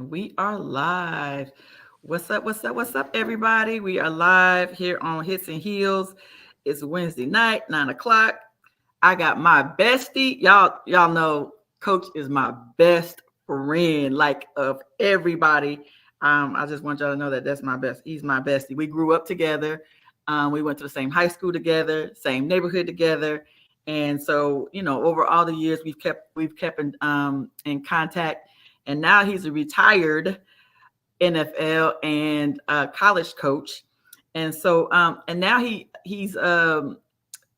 And we are live. What's up? What's up? What's up, everybody? We are live here on Hits and Heels. It's Wednesday night, 9 o'clock. I got my bestie. Y'all know Coach is my best friend, like of everybody. I just want y'all to know that that's my best. He's my bestie. We grew up together. We went to the same high school together, same neighborhood together. And so, over all the years we've kept in contact. And now he's a retired NFL and college coach. And so, and now he's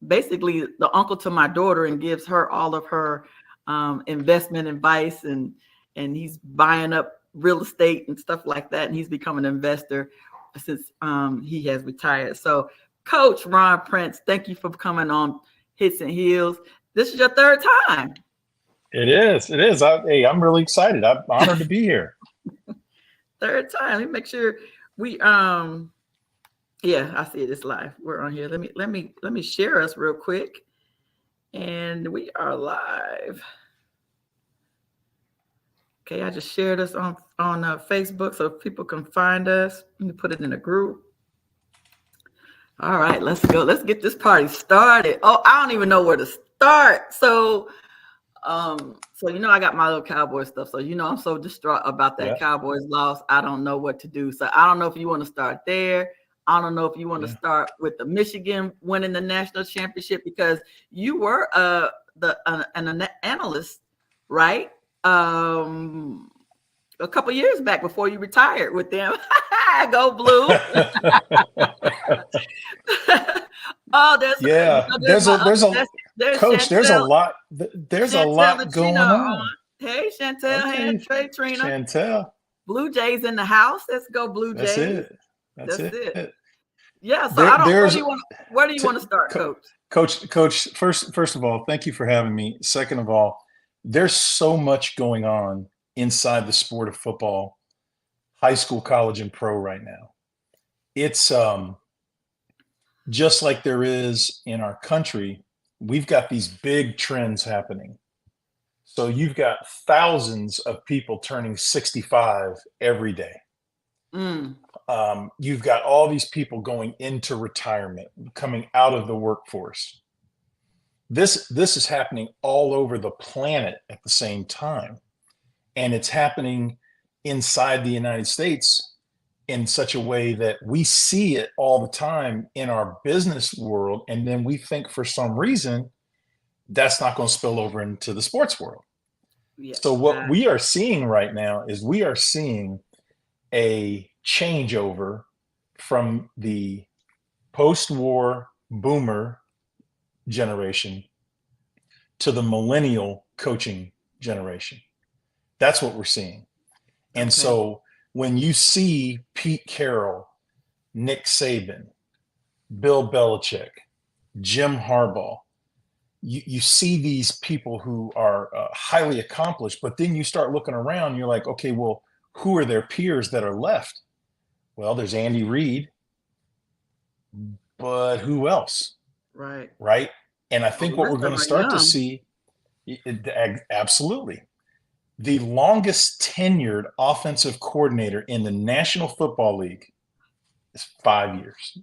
basically the uncle to my daughter and gives her all of her investment advice, and he's buying up real estate and stuff like that. And he's become an investor since he has retired. So, Coach Ron Prince, thank you for coming on Hits and Heels. This is your third time. It is. Hey, I'm really excited. I'm honored to be here. Third time. Let me make sure we I see it. It's live. We're on here. Let me share us real quick. And we are live. Okay, I just shared us on Facebook so people can find us. Let me put it in a group. All right, let's go. Let's get this party started. Oh, I don't even know where to start. So I got my little Cowboy stuff. So I'm so distraught about that Cowboys loss. I don't know what to do. So I don't know if you want to start there. I don't know if you want to start with the Michigan winning the national championship, because you were an analyst, right? A couple years back before you retired with them. Go Blue. Oh, there's a lot going on. Hey, Chantel. Hey, Trey, Trina. Chantel. Blue Jays in the house. Let's go, Blue Jays. That's it. Yeah. So where do you want to start, Coach? First of all, thank you for having me. Second of all, there's so much going on inside the sport of football, high school, college, and pro right now. It's just like there is in our country. We've got these big trends happening. So you've got thousands of people turning 65 every day. You've got all these people going into retirement, coming out of the workforce. This is happening all over the planet at the same time. And it's happening inside the United States in such a way that we see it all the time in our business world. And then we think for some reason that's not going to spill over into the sports world. Yeah. So what we are seeing right now is we are seeing a changeover from the post-war boomer generation to the millennial coaching generation. That's what we're seeing. And so when you see Pete Carrol, Nick Saban, Bill Belichick, Jim Harbaugh, you see these people who are highly accomplished, but then you start looking around, you're like, okay, well, who are their peers that are left? Well, there's Andy Reid, but who else? Right. And I think what we're going to start to see, absolutely. The longest tenured offensive coordinator in the National Football League is 5 years.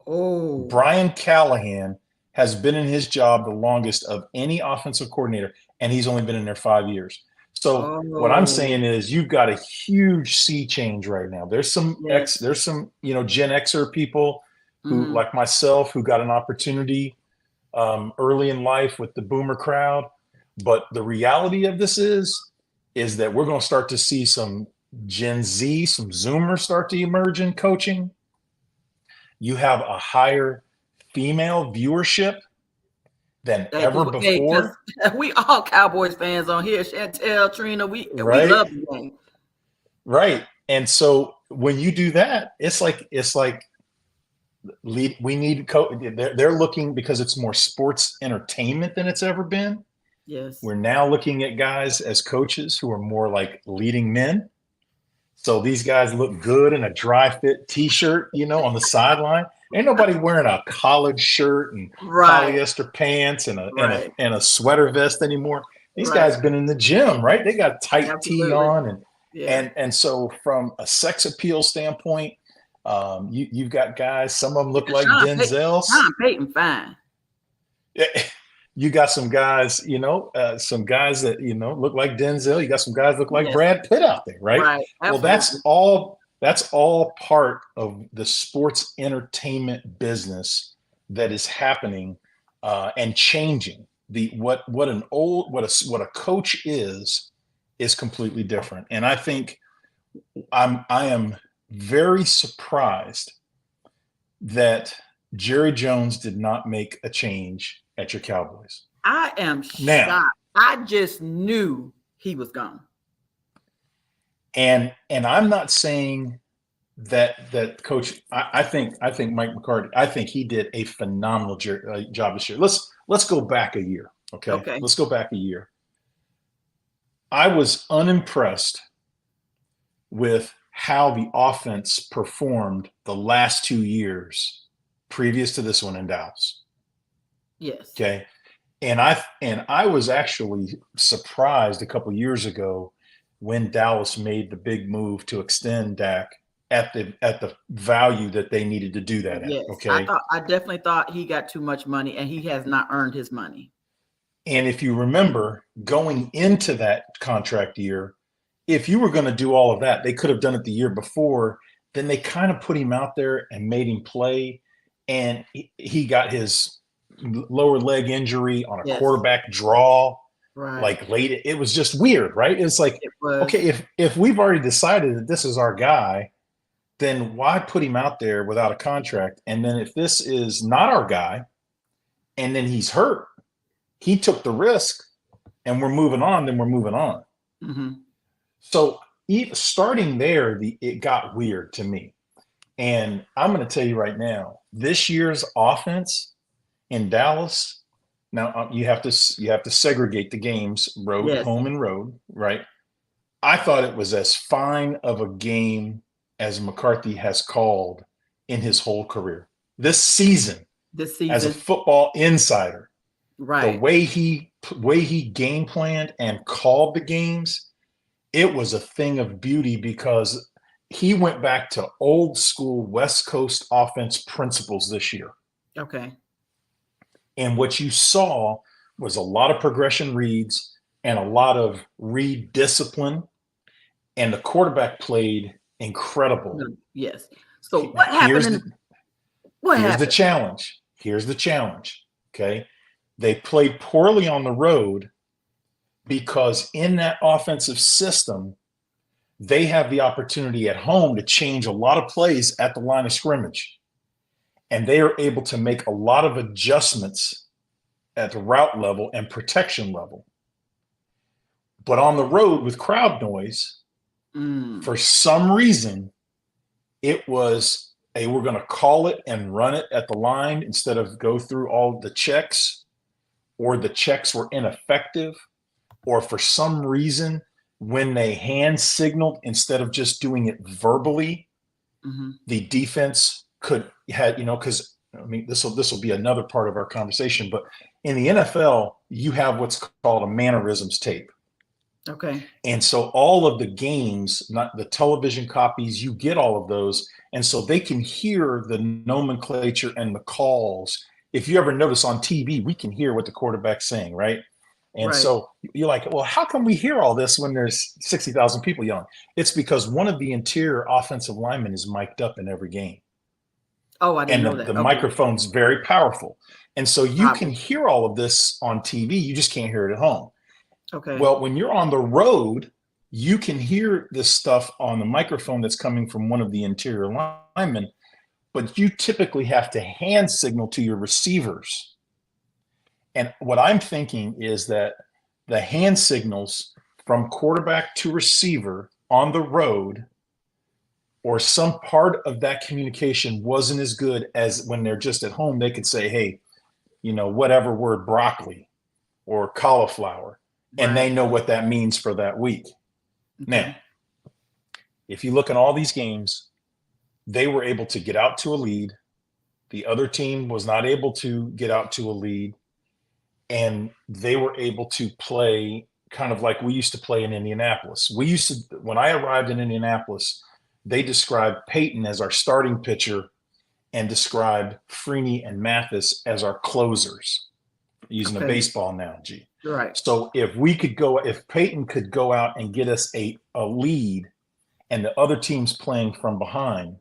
Oh, Brian Callahan has been in his job the longest of any offensive coordinator, and he's only been in there 5 years. So what I'm saying is you've got a huge sea change right now. There's some Gen Xer people who, like myself, who got an opportunity early in life with the boomer crowd. But the reality of this is that we're going to start to see some Gen Z, some Zoomers start to emerge in coaching. You have a higher female viewership than ever before. We all Cowboys fans on here. Chantel, Trina, we love the game. Right. And so when you do that, it's like we need they're looking, because it's more sports entertainment than it's ever been. Yes. We're now looking at guys as coaches who are more like leading men. So these guys look good in a dry fit t-shirt, on the sideline. Ain't nobody wearing a collared shirt and polyester pants and a sweater vest anymore. These guys been in the gym, right? They got tight tee on, and Yeah. And so from a sex appeal standpoint, you've got guys, some of them look like Denzel. Sean Payton fine. You got some guys, some guys that, look like Denzel. You got some guys look like Yes. Brad Pitt out there, right? Right. Well, Absolutely. that's all part of the sports entertainment business that is happening and changing. What a coach is completely different. And I think I am very surprised that Jerry Jones did not make a change at your Cowboys. I am Now, shocked. I just knew he was gone. and I'm not saying that coach. I think Mike McCarthy. I think he did a phenomenal job this year. Let's go back a year. Okay, Okay. let's go back a year. I was unimpressed with how the offense performed the last 2 years previous to this one in Dallas. Yes. Okay. And I was actually surprised a couple of years ago when Dallas made the big move to extend Dak at the value that they needed to do that Yes. at. Okay. I definitely thought he got too much money and he has not earned his money. And if you remember going into that contract year, if you were going to do all of that, they could have done it the year before. Then they kind of put him out there and made him play. And he got his lower leg injury on a quarterback draw, right? Like late. It was just weird, right? It's like, okay, if we've already decided that this is our guy, then why put him out there without a contract? And then if this is not our guy, and then he's hurt, he took the risk, and we're moving on. Then we're moving on. Mm-hmm. So starting there, it got weird to me. And I'm going to tell you right now, this year's offense in Dallas. Now you have to segregate the games, road, home, and road, right? I thought it was as fine of a game as McCarthy has called in his whole career. This season, as a football insider, right? The way he game planned and called the games, it was a thing of beauty because he went back to old school West Coast offense principles this year. Okay. And what you saw was a lot of progression reads and a lot of read discipline. And the quarterback played incredible. Yes. So what happened? Here's the challenge. Here's the challenge. Okay. They played poorly on the road because in that offensive system, they have the opportunity at home to change a lot of plays at the line of scrimmage. And they are able to make a lot of adjustments at the route level and protection level. But on the road with crowd noise, for some reason, it was, we're going to call it and run it at the line instead of go through all the checks, or the checks were ineffective, or for some reason, when they hand signaled instead of just doing it verbally, the defense because this will be another part of our conversation, but in the NFL, you have what's called a mannerisms tape. Okay. And so all of the games, not the television copies, you get all of those. And so they can hear the nomenclature and the calls. If you ever notice on TV, we can hear what the quarterback's saying, right? And so you're like, well, how can we hear all this when there's 60,000 people yelling? It's because one of the interior offensive linemen is mic'd up in every game. Oh, I didn't know that. The microphone's very powerful. And so you can hear all of this on TV. You just can't hear it at home. Okay. Well, when you're on the road, you can hear this stuff on the microphone that's coming from one of the interior linemen, but you typically have to hand signal to your receivers. And what I'm thinking is that the hand signals from quarterback to receiver on the road, or some part of that communication, wasn't as good as when they're just at home. They could say, hey, whatever word, broccoli or cauliflower, and they know what that means for that week. Okay. Now, if you look at all these games, they were able to get out to a lead. The other team was not able to get out to a lead, and they were able to play kind of like we used to play in Indianapolis. When I arrived in Indianapolis, they described Peyton as our starting pitcher and described Freeney and Mathis as our closers, using a Okay. baseball analogy. Right. So if Peyton could go out and get us a lead and the other team's playing from behind,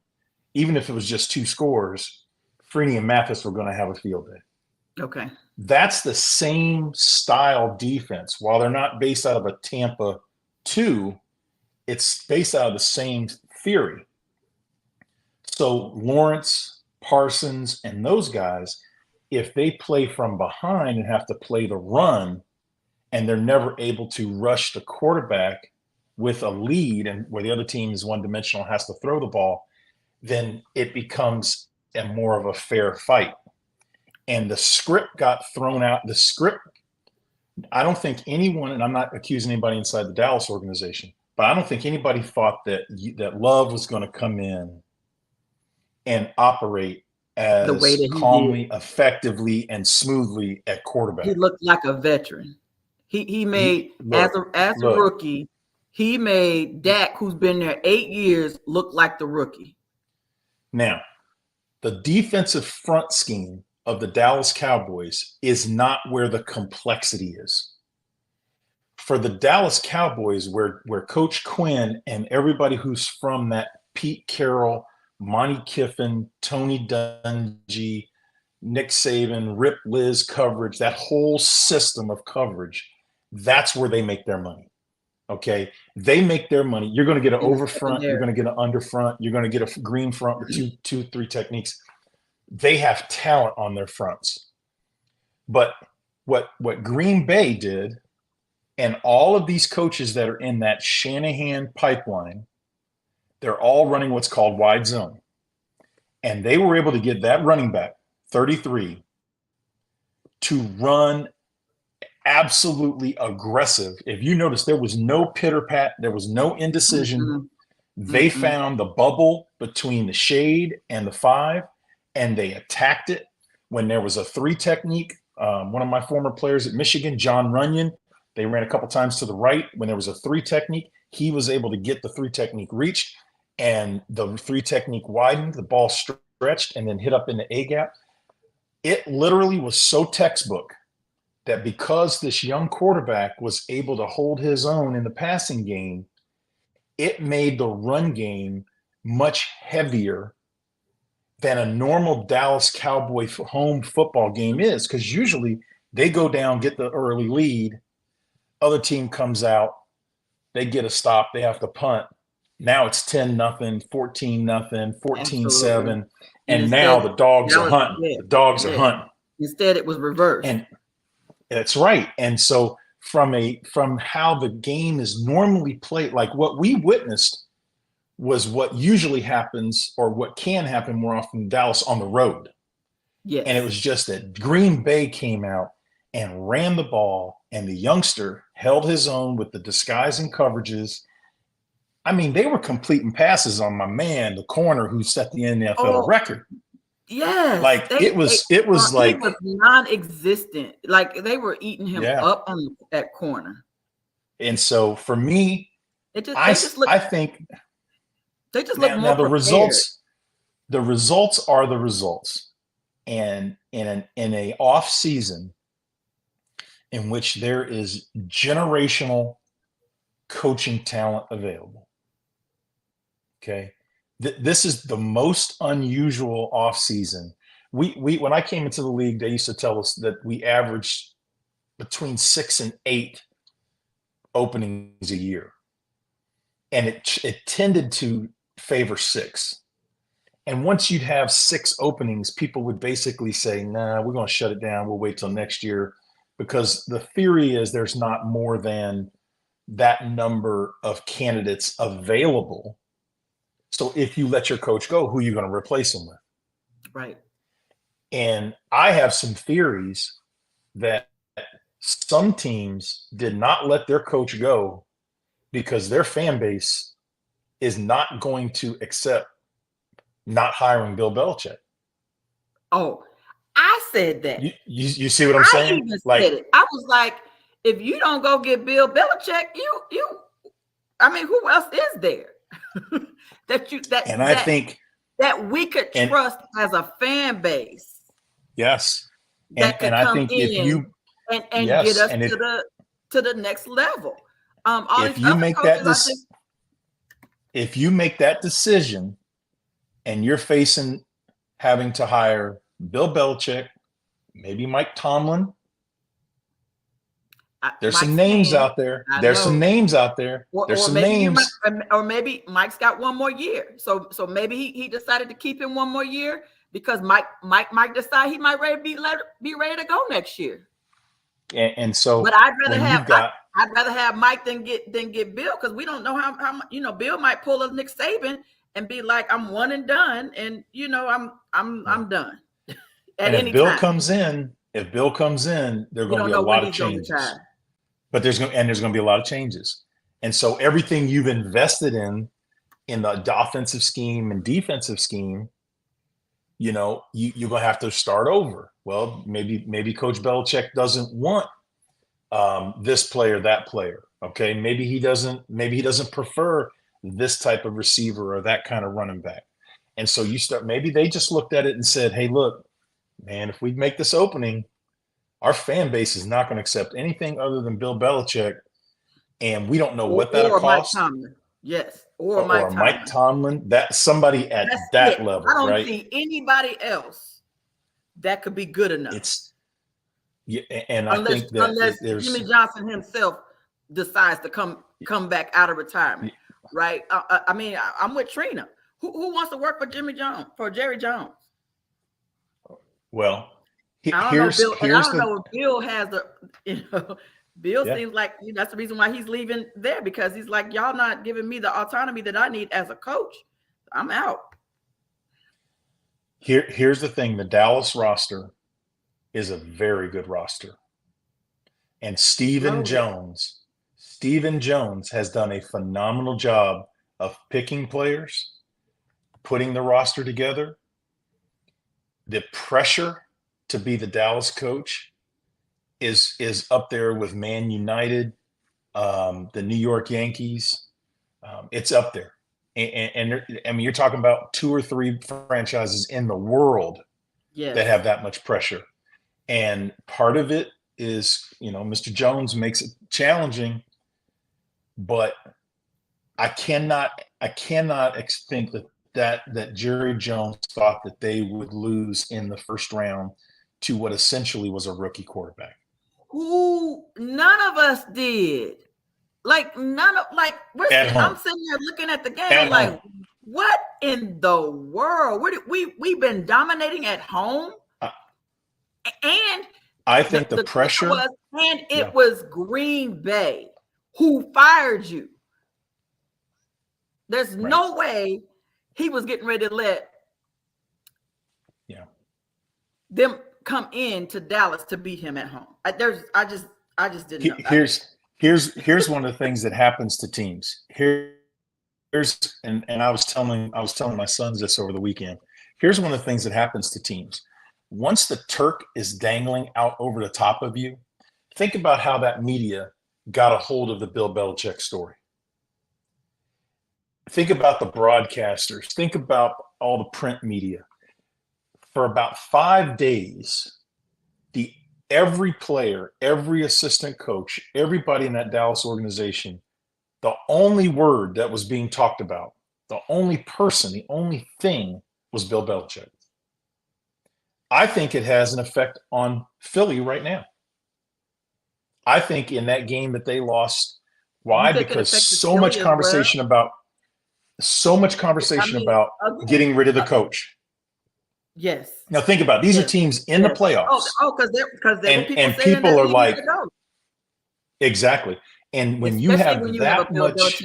even if it was just 2 scores, Freeney and Mathis were going to have a field day. Okay. That's the same style defense. While they're not based out of a Tampa 2, it's based out of the same theory. So Lawrence, Parsons, and those guys, if they play from behind and have to play the run, and they're never able to rush the quarterback with a lead, and where the other team is one-dimensional, has to throw the ball, then it becomes more of a fair fight. And the script got thrown out. The script, I don't think anyone, and I'm not accusing anybody inside the Dallas organization, but I don't think anybody thought that Love was going to come in and operate The way as that he calmly, did. effectively, and smoothly at quarterback. He looked like a veteran. He made as a look. rookie, he made Dak, who's been there 8 years, look like the rookie. Now, the defensive front scheme of the Dallas Cowboys is not where the complexity is. For the Dallas Cowboys, where Coach Quinn and everybody who's from that Pete Carroll, Monty Kiffin, Tony Dungy, Nick Saban, Rip Liz coverage, that whole system of coverage, that's where they make their money. Okay, they make their money. You're going to get an over front, you're going to get an under front, you're going to get a green front with two, 3 techniques. They have talent on their fronts. But what Green Bay did, and all of these coaches that are in that Shanahan pipeline, they're all running what's called wide zone. And they were able to get that running back, 33, to run absolutely aggressive. If you notice, there was no pitter-pat, there was no indecision. Mm-hmm. They found the bubble between the shade and the 5, and they attacked it. When there was a 3 technique, one of my former players at Michigan, John Runyon, they ran a couple times to the right. When there was a 3 technique, he was able to get the 3 technique reached, and the 3 technique widened, the ball stretched, and then hit up in the A gap. It literally was so textbook that because this young quarterback was able to hold his own in the passing game, it made the run game much heavier than a normal Dallas Cowboy home football game is, because usually they go down, get the early lead, other team comes out, they get a stop, they have to punt. Now it's 10-0, 14-0, 14-7, and now the dogs are hunting. The dogs are hunting. Instead, it was reversed. And that's right. And so from how the game is normally played, like what we witnessed was what usually happens, or what can happen more often in Dallas on the road. Yes. And it was just that Green Bay came out and ran the ball, and the youngster held his own with the disguise and coverages. I mean, they were completing passes on my man, the corner, who set the NFL record. Yes. Like it was like he was non-existent. Like they were eating him up on that corner. And so for me, I think they just look more now prepared. the results are the results. And in a off season in which there is generational coaching talent available. Okay. This is the most unusual off season. We when I came into the league, they used to tell us that we averaged between 6 and 8 openings a year. And it tended to favor 6. And once you'd have 6 openings, people would basically say, nah, we're going to shut it down. We'll wait till next year, because the theory is there's not more than that number of candidates available. So if you let your coach go, who are you going to replace him with? Right. And I have some theories that some teams did not let their coach go because their fan base is not going to accept not hiring Bill Belichick. Oh, I said that. You see what I'm saying? I even said it. I was like, if you don't go get Bill Belichick, I mean, who else is there that you And I think that we could trust as a fan base? Yes. That could And I come think if in you and get us and if to the next level. All these if you other make coaches, if you make that decision and you're facing having to hire Bill Belichick, maybe Mike Tomlin, there's Mike's some names name, out there. I There's some know. names out there. There's Or some maybe names. or maybe Mike's got one more year. So maybe he decided to keep him one more year because Mike decided he might be ready to go next year. And so, but I'd rather have Mike than get Bill, because we don't know how Bill might pull a Nick Saban and be like, I'm one and done, and I'm done at any Bill time. If Bill comes in, there's going to be a lot of changes. But there's going to be a lot of changes. And so everything you've invested in the offensive scheme and defensive scheme, you're going to have to start over. Well, maybe Coach Belichick doesn't want this player, that player. Okay. Maybe he doesn't prefer this type of receiver or that kind of running back. And so maybe they just looked at it and said, hey, look, man, if we make this opening, our fan base is not going to accept anything other than Bill Belichick, and we don't know what that'll cost. Mike Tomlin. Yes, or Mike Tomlin. That's somebody at that level. I don't see anybody else that could be good enough. I think that unless Jimmy Johnson himself decides to come back out of retirement, right? I mean, I'm with Trina. Who wants to work for Jerry Jones? Well, I don't know if Bill has Bill seems like that's the reason why he's leaving there, because he's like, y'all not giving me the autonomy that I need as a coach. I'm out. Here's the thing. The Dallas roster is a very good roster. And Stephen Jones has done a phenomenal job of picking players, putting the roster together. The pressure to be the Dallas coach is up there with Man United, the New York Yankees. It's up there. And I mean, you're talking about 2 or 3 franchises in the world that have that much pressure. And part of it is, Mr. Jones makes it challenging, but I cannot think that Jerry Jones thought that they would lose in the first round to what essentially was a rookie quarterback. Who none of us did. I'm sitting there looking at the game like, what in the world? We've been dominating at home, and I think the pressure was Green Bay who fired you. There's no way he was getting ready to let them come in to Dallas to beat him at home. I just didn't know. Here's one of the things that happens to teams. And I was telling my sons this over the weekend. Here's one of the things that happens to teams. Once the Turk is dangling out over the top of you, think about how that media got a hold of the Bill Belichick story. Think about the broadcasters. Think about all the print media. For about 5 days, every player, every assistant coach, everybody in that Dallas organization, the only word that was being talked about, the only person, the only thing was Bill Belichick. I think it has an effect on Philly right now. I think in that game that they lost, why? Because so much conversation about getting rid of the coach. Yes. Now think about it. These are teams in the playoffs. Because people are like, exactly. And when you have that much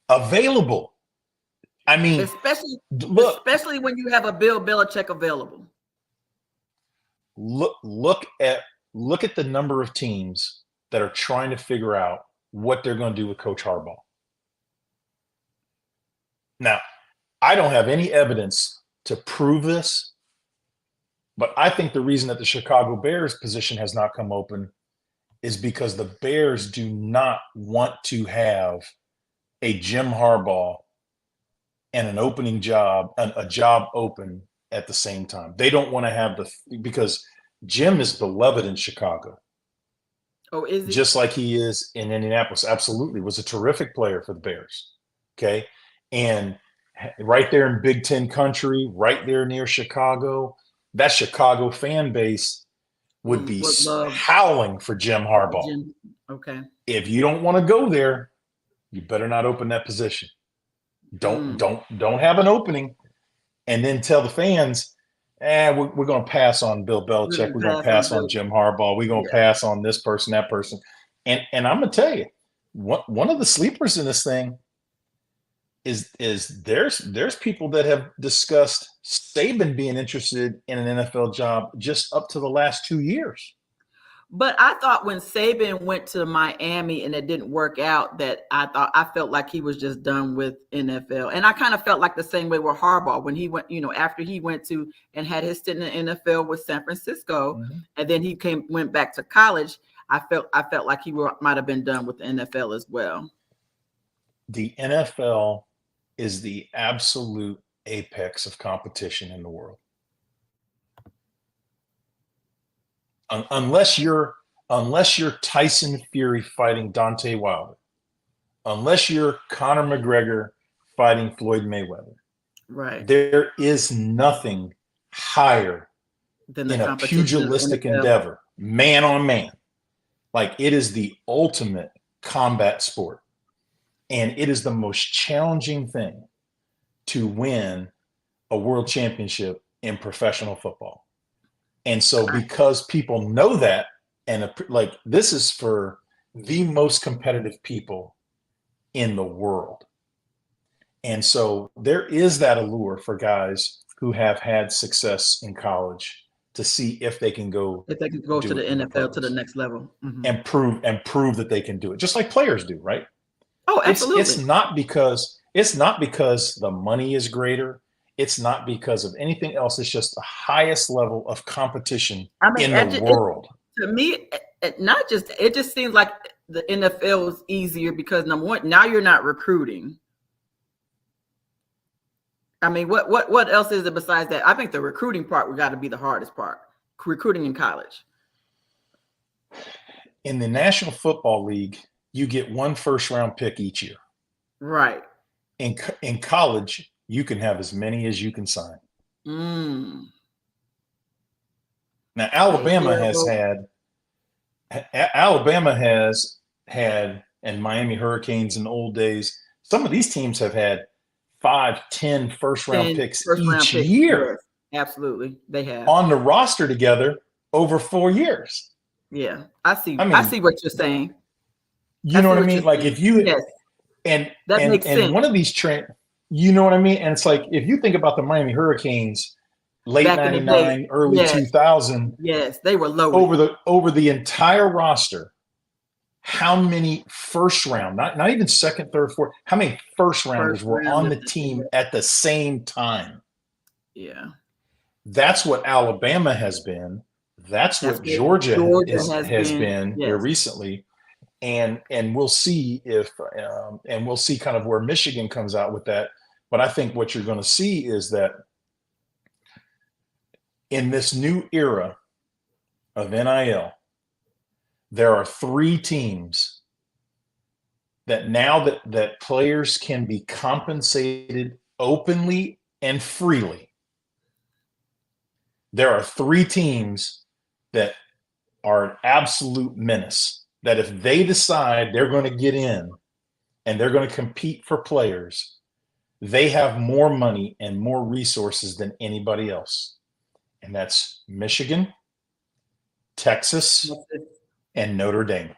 available, I mean, especially when you have a Bill Belichick available. Look at the number of teams that are trying to figure out what they're going to do with Coach Harbaugh. Now, I don't have any evidence to prove this, but I think the reason that the Chicago Bears position has not come open is because the Bears do not want to have a Jim Harbaugh and an opening job, a job open at the same time. They don't want to have because Jim is beloved in Chicago. Oh, is he? Just like he is in Indianapolis. Absolutely. Was a terrific player for the Bears. Okay. And right there in Big Ten country, right there near Chicago, that Chicago fan base would be Would love howling for Jim Harbaugh. Jim. Okay. If you don't want to go there, you better not open that position. Don't have an opening and then tell the fans, we're going to pass on Bill Belichick. We're going to pass on Jim Harbaugh. We're going to pass on this person, that person. And I'm going to tell you, one of the sleepers in this thing is there's people that have discussed Saban being interested in an NFL job just up to the last 2 years. But I thought when Saban went to Miami and it didn't work out, that I felt like he was just done with NFL. And I kind of felt like the same way with Harbaugh when he went, after he went to and had his stint in the NFL with San Francisco, and then he went back to college. I felt like he might have been done with the NFL as well. The NFL is the absolute apex of competition in the world. Unless you're Tyson Fury fighting Deontay Wilder, unless you're Conor McGregor fighting Floyd Mayweather, right? There is nothing higher than a pugilistic endeavor, man on man. Like, it is the ultimate combat sport, and it is the most challenging thing to win a world championship in professional football. And so because people know that, and this is for the most competitive people in the world. And so there is that allure for guys who have had success in college to see if they can go to the NFL to the next level and prove that they can do it, just like players do, right? Oh, absolutely. It's not because the money is greater. It's not because of anything else. It's just the highest level of competition in the world. To me, it just seems like the NFL is easier because, number one, now you're not recruiting. I mean, what else is it besides that? I think the recruiting part would got to be the hardest part. Recruiting in college. In the National Football League, you get one first-round pick each year. Right. In college, you can have as many as you can sign. Now, Alabama has had, and Miami Hurricanes in the old days, some of these teams have had 5, 10 first-round picks each year. Yes, absolutely, they have on the roster together over 4 years. Yeah, I see what you're saying. You know what I mean? Like, if you and makes sense. One of these you know what I mean? And it's like, if you think about the Miami Hurricanes, late 99, early 2000. Yes, they were loaded. Over the entire roster, how many first round, not even second, third, fourth, how many first rounders were on the team at the same time? Yeah. That's what Alabama has been. That's what Georgia has been here recently. And we'll see and we'll see kind of where Michigan comes out with that. But I think what you're going to see is that in this new era of NIL, there are 3 teams that now that players can be compensated openly and freely. There are 3 teams that are an absolute menace, that if they decide they're going to get in and they're going to compete for players, they have more money and more resources than anybody else. And that's Michigan, Texas, and Notre Dame.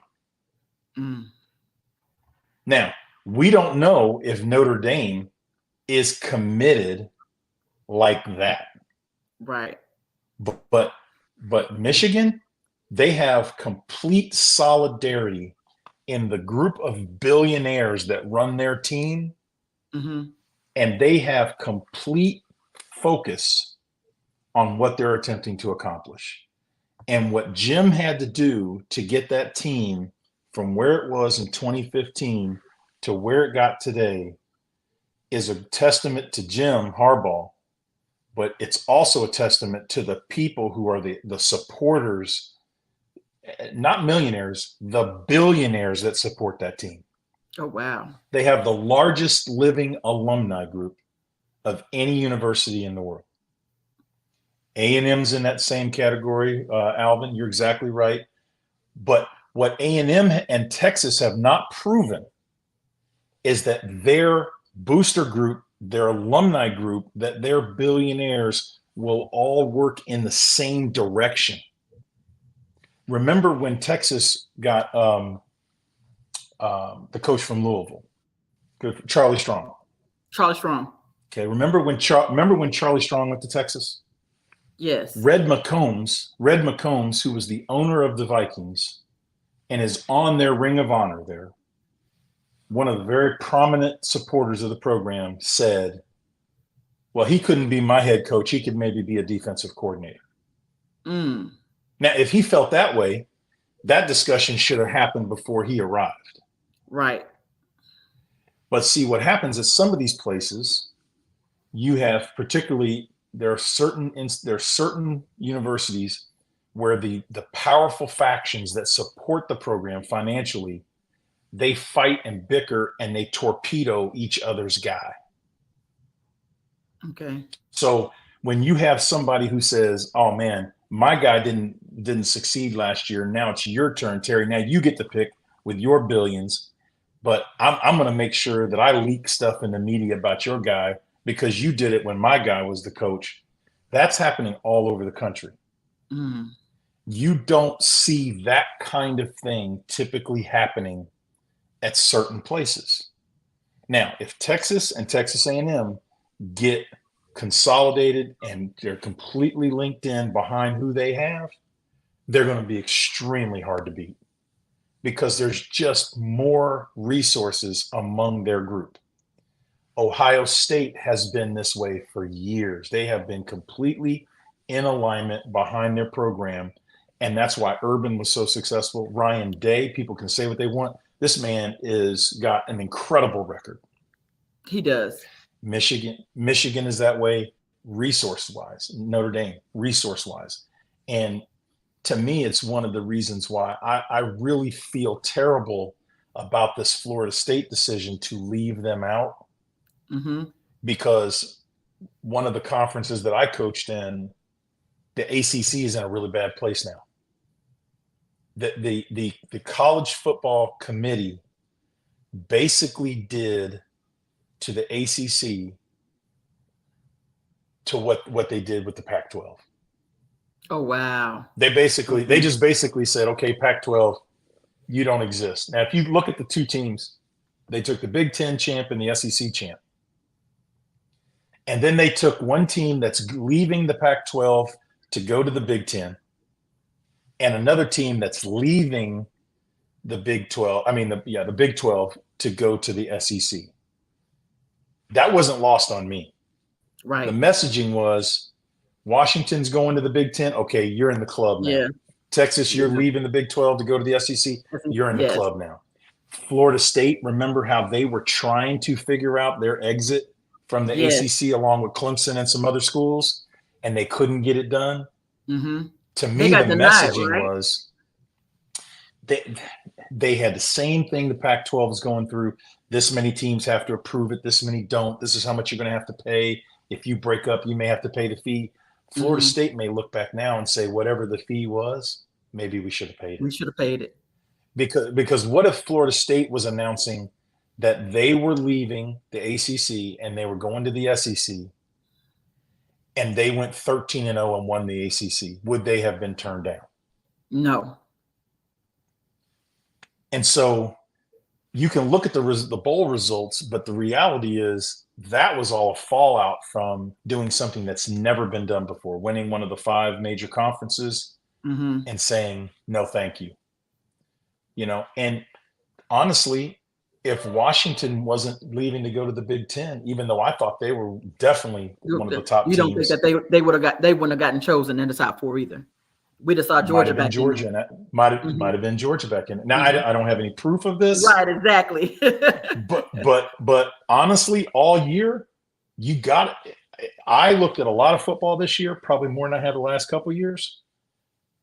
Now, we don't know if Notre Dame is committed like that. Right. But Michigan, they have complete solidarity in the group of billionaires that run their team. And they have complete focus on what they're attempting to accomplish. And what Jim had to do to get that team from where it was in 2015 to where it got today is a testament to Jim Harbaugh, but it's also a testament to the people who are the supporters, not millionaires, the billionaires that support that team. Oh, wow. They have the largest living alumni group of any university in the world. A&M's in that same category, Alvin, you're exactly right. But what A&M and Texas have not proven is that their booster group, their alumni group, that their billionaires will all work in the same direction. Remember when Texas got the coach from Louisville, Charlie Strong. Charlie Strong. Okay, remember when Charlie Strong went to Texas? Yes. Red McCombs, who was the owner of the Vikings and is on their Ring of Honor there, one of the very prominent supporters of the program, said, well, he couldn't be my head coach. He could maybe be a defensive coordinator. Mm. Now, if he felt that way, that discussion should have happened before he arrived. Right. But see, what happens is some of these places, you have particularly, there are certain universities where the powerful factions that support the program financially, they fight and bicker and they torpedo each other's guy. Okay. So when you have somebody who says, oh man, my guy didn't succeed last year, now it's your turn, Terry, now you get to pick with your billions, but I'm going to make sure that I leak stuff in the media about your guy because you did it when my guy was the coach. That's happening all over the country. Mm. You don't see that kind of thing typically happening at certain places. Now, if Texas and Texas A&M get consolidated and they're completely linked in behind who they have, they're going to be extremely hard to beat because there's just more resources among their group. Ohio State has been this way for years. They have been completely in alignment behind their program, and that's why Urban was so successful. Ryan Day, people can say what they want. This man is got an incredible record. He does. Michigan is that way resource-wise. Notre Dame, resource-wise. And to me, it's one of the reasons why I really feel terrible about this Florida State decision to leave them out. Mm-hmm. Because one of the conferences that I coached in, the ACC is in a really bad place now. The college football committee basically did to the ACC to what they did with the Pac-12. Oh, wow. They just basically said, okay, Pac-12, you don't exist. Now, if you look at the two teams, they took the Big Ten champ and the SEC champ. And then they took one team that's leaving the Pac-12 to go to the Big Ten and another team that's leaving the Big 12, the Big 12 to go to the SEC. That wasn't lost on me. Right. The messaging was Washington's going to the Big Ten. Okay, you're in the club now. Yeah. Texas, you're leaving the Big 12 to go to the SEC. You're in the club now. Florida State, remember how they were trying to figure out their exit from the ACC along with Clemson and some other schools, and they couldn't get it done. Mm-hmm. To me, the messaging was they had the same thing the Pac-12 is going through. This many teams have to approve it. This many don't. This is how much you're going to have to pay. If you break up, you may have to pay the fee. Florida State may look back now and say, whatever the fee was, maybe we should have paid it. We should have paid it. Because what if Florida State was announcing that they were leaving the ACC and they were going to the SEC and they went 13-0 and won the ACC? Would they have been turned down? No. And so you can look at the bowl results, but the reality is that was all a fallout from doing something that's never been done before, winning one of the 5 major conferences and saying, no, thank you. And honestly, if Washington wasn't leaving to go to the Big Ten, even though I thought they were definitely one of the top teams. You don't think that they wouldn't have gotten chosen in the top 4 either? We just saw Might Georgia have been back in Georgia, there. and that might have Hmm. been Georgia back in it. Now Hmm. I don't have any proof of this, Right, exactly. but honestly, all year you got it. I looked at a lot of football this year, probably more than I have the last couple of years.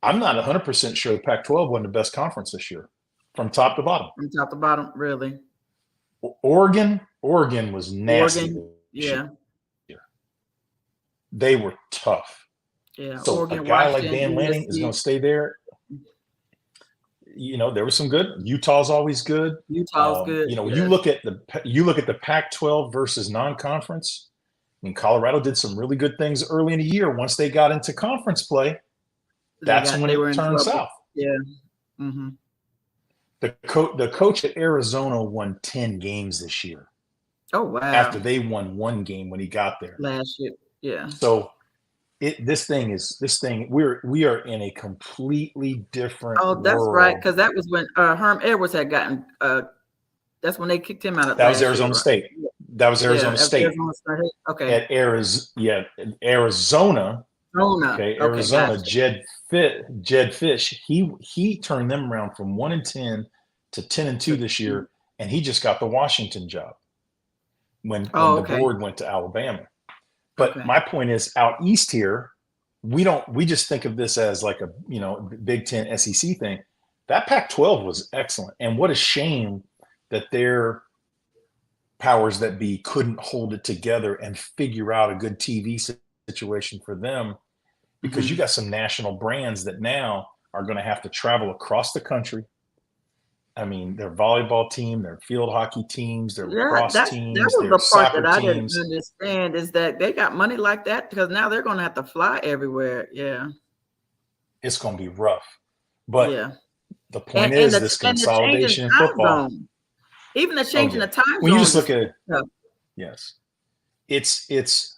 I'm not 100% sure the Pac-12 won the best conference this year, from top to bottom. From top to bottom, really. Oregon was nasty Oregon, this year. yeah, They were tough. yeah. So a Oregon, guy like Washington, Dan Lanning is going USC. to stay there. There was some good. Utah's always good. Utah's good. You Yes, look at the Pac-12 versus non-conference. I mean, Colorado did some really good things early in the year. Once they got into conference play, that's when they it were in turned trouble. south. Yeah. Mm-hmm. The coach at Arizona won 10 games this year Oh wow. after they won one game when he got there. Last year, yeah. So this thing we are in a completely different Oh, that's right. world. Because that was when Herm Edwards had gotten. That's when they kicked him out of That was last year, Arizona right? State. That was Yeah. Arizona State. Arizona State. Okay. At Arizona. Okay, Okay. Arizona. Gotcha. Jed Fish. He turned them around from 1-10 to 10-2 this year, and he just got the Washington job when Oh, the okay. board went to Alabama. But Okay. my point is, out east here, we just think of this as like a Big Ten SEC thing. That Pac-12 was excellent, and what a shame that their powers that be couldn't hold it together and figure out a good TV situation for them, because you got some national brands that now are going to have to travel across the country. I mean, their volleyball team, their field hockey teams, their Yeah, lacrosse that teams, was their the part soccer that I didn't teams. understand, is that they got money like that because now they're going to have to fly everywhere. Yeah. It's going to be rough. But Yeah. the point And is this the changing consolidation in time football. zone. Even the changing the time When you zone just look at it, tough. yes, it's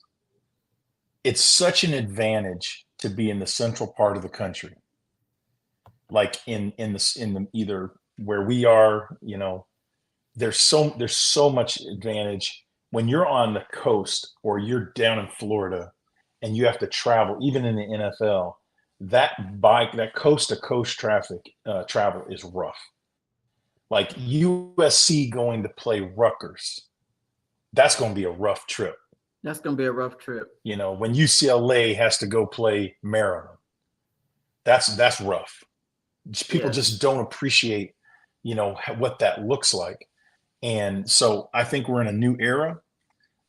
such an advantage to be in the central part of the country, like in the either where we are. There's so much advantage when you're on the coast or you're down in Florida, and you have to travel. Even in the NFL, that coast to coast travel is rough. Like USC going to play Rutgers, that's going to be a rough trip. That's going to be a rough trip. When UCLA has to go play Maryland, that's rough. People just don't appreciate, what that looks like. And so I think we're in a new era.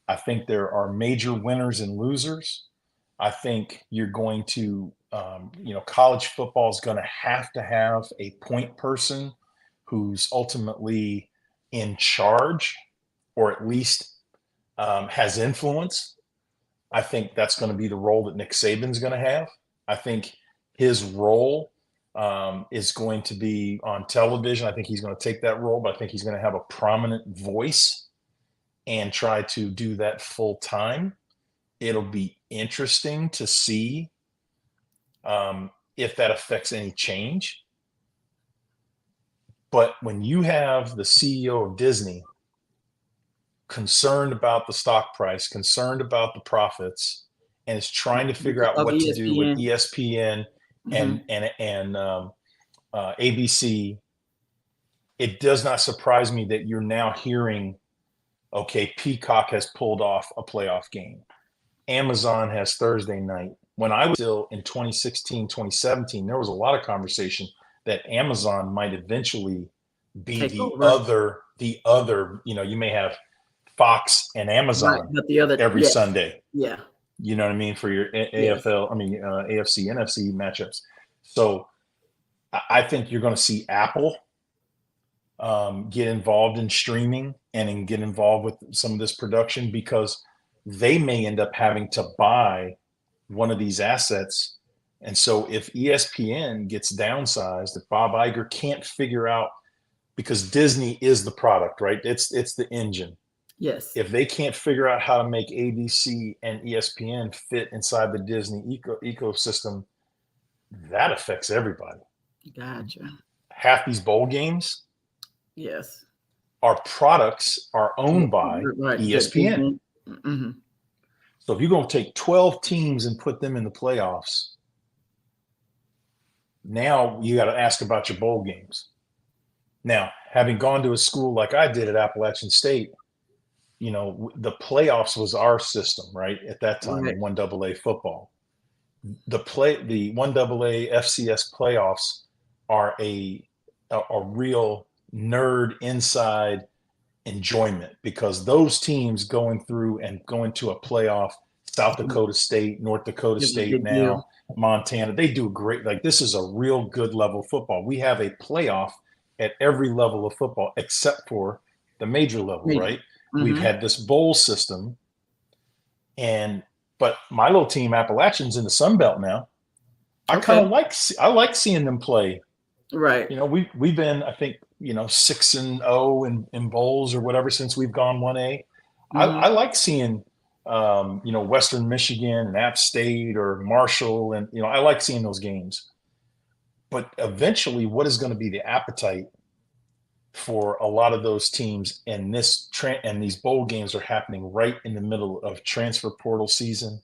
I think there are major winners and losers. I think you're going to, college football is going to have a point person who's ultimately in charge, or at least has influence. I think that's going to be the role that Nick Saban's going to have. I think his role is going to be on television. I think he's going to take that role, but I think he's going to have a prominent voice and try to do that full time. It'll be interesting to see if that affects any change. But when you have the CEO of Disney concerned about the stock price, concerned about the profits, and is trying to figure out what to do with ESPN and ABC, it does not surprise me that you're now hearing, okay, Peacock has pulled off a playoff game. Amazon has Thursday night. When I was still in 2016, 2017, there was a lot of conversation that Amazon might eventually be the other, you may have Fox and Amazon but the other, every Sunday. Yeah. You know what I mean? For your AFC, NFC matchups. So I think you're going to see Apple get involved in streaming and get involved with some of this production, because they may end up having to buy one of these assets. And so if ESPN gets downsized, if Bob Iger can't figure out, because Disney is the product, right? It's the engine. Yes. If they can't figure out how to make ABC and ESPN fit inside the Disney ecosystem, that affects everybody. Gotcha. Half these bowl games, yes, our products are owned by ESPN. Mm-hmm. So if you're going to take 12 teams and put them in the playoffs, Now you got to ask about your bowl games. Now, having gone to a school like I did at Appalachian State, the playoffs was our system, right? At that time Right. in 1AA football. The 1AA FCS playoffs are a real nerd inside enjoyment, because those teams going through and going to a playoff, South Dakota State, North Dakota It's a State, big deal. now Montana, they do great. Like, this is a real good level of football. We have a playoff at every level of football except for the major level, Major. right? We've Mm-hmm. had this bowl system, but my little team, Appalachians, in the Sun Belt now. Okay. I like seeing them play. Right. We've been, I think, 6-0 in bowls or whatever since we've gone 1A. I Mm-hmm. like seeing Western Michigan and App State or Marshall, and I like seeing those games. But eventually, what is going to be the appetite for a lot of those teams? And these bowl games are happening right in the middle of transfer portal season,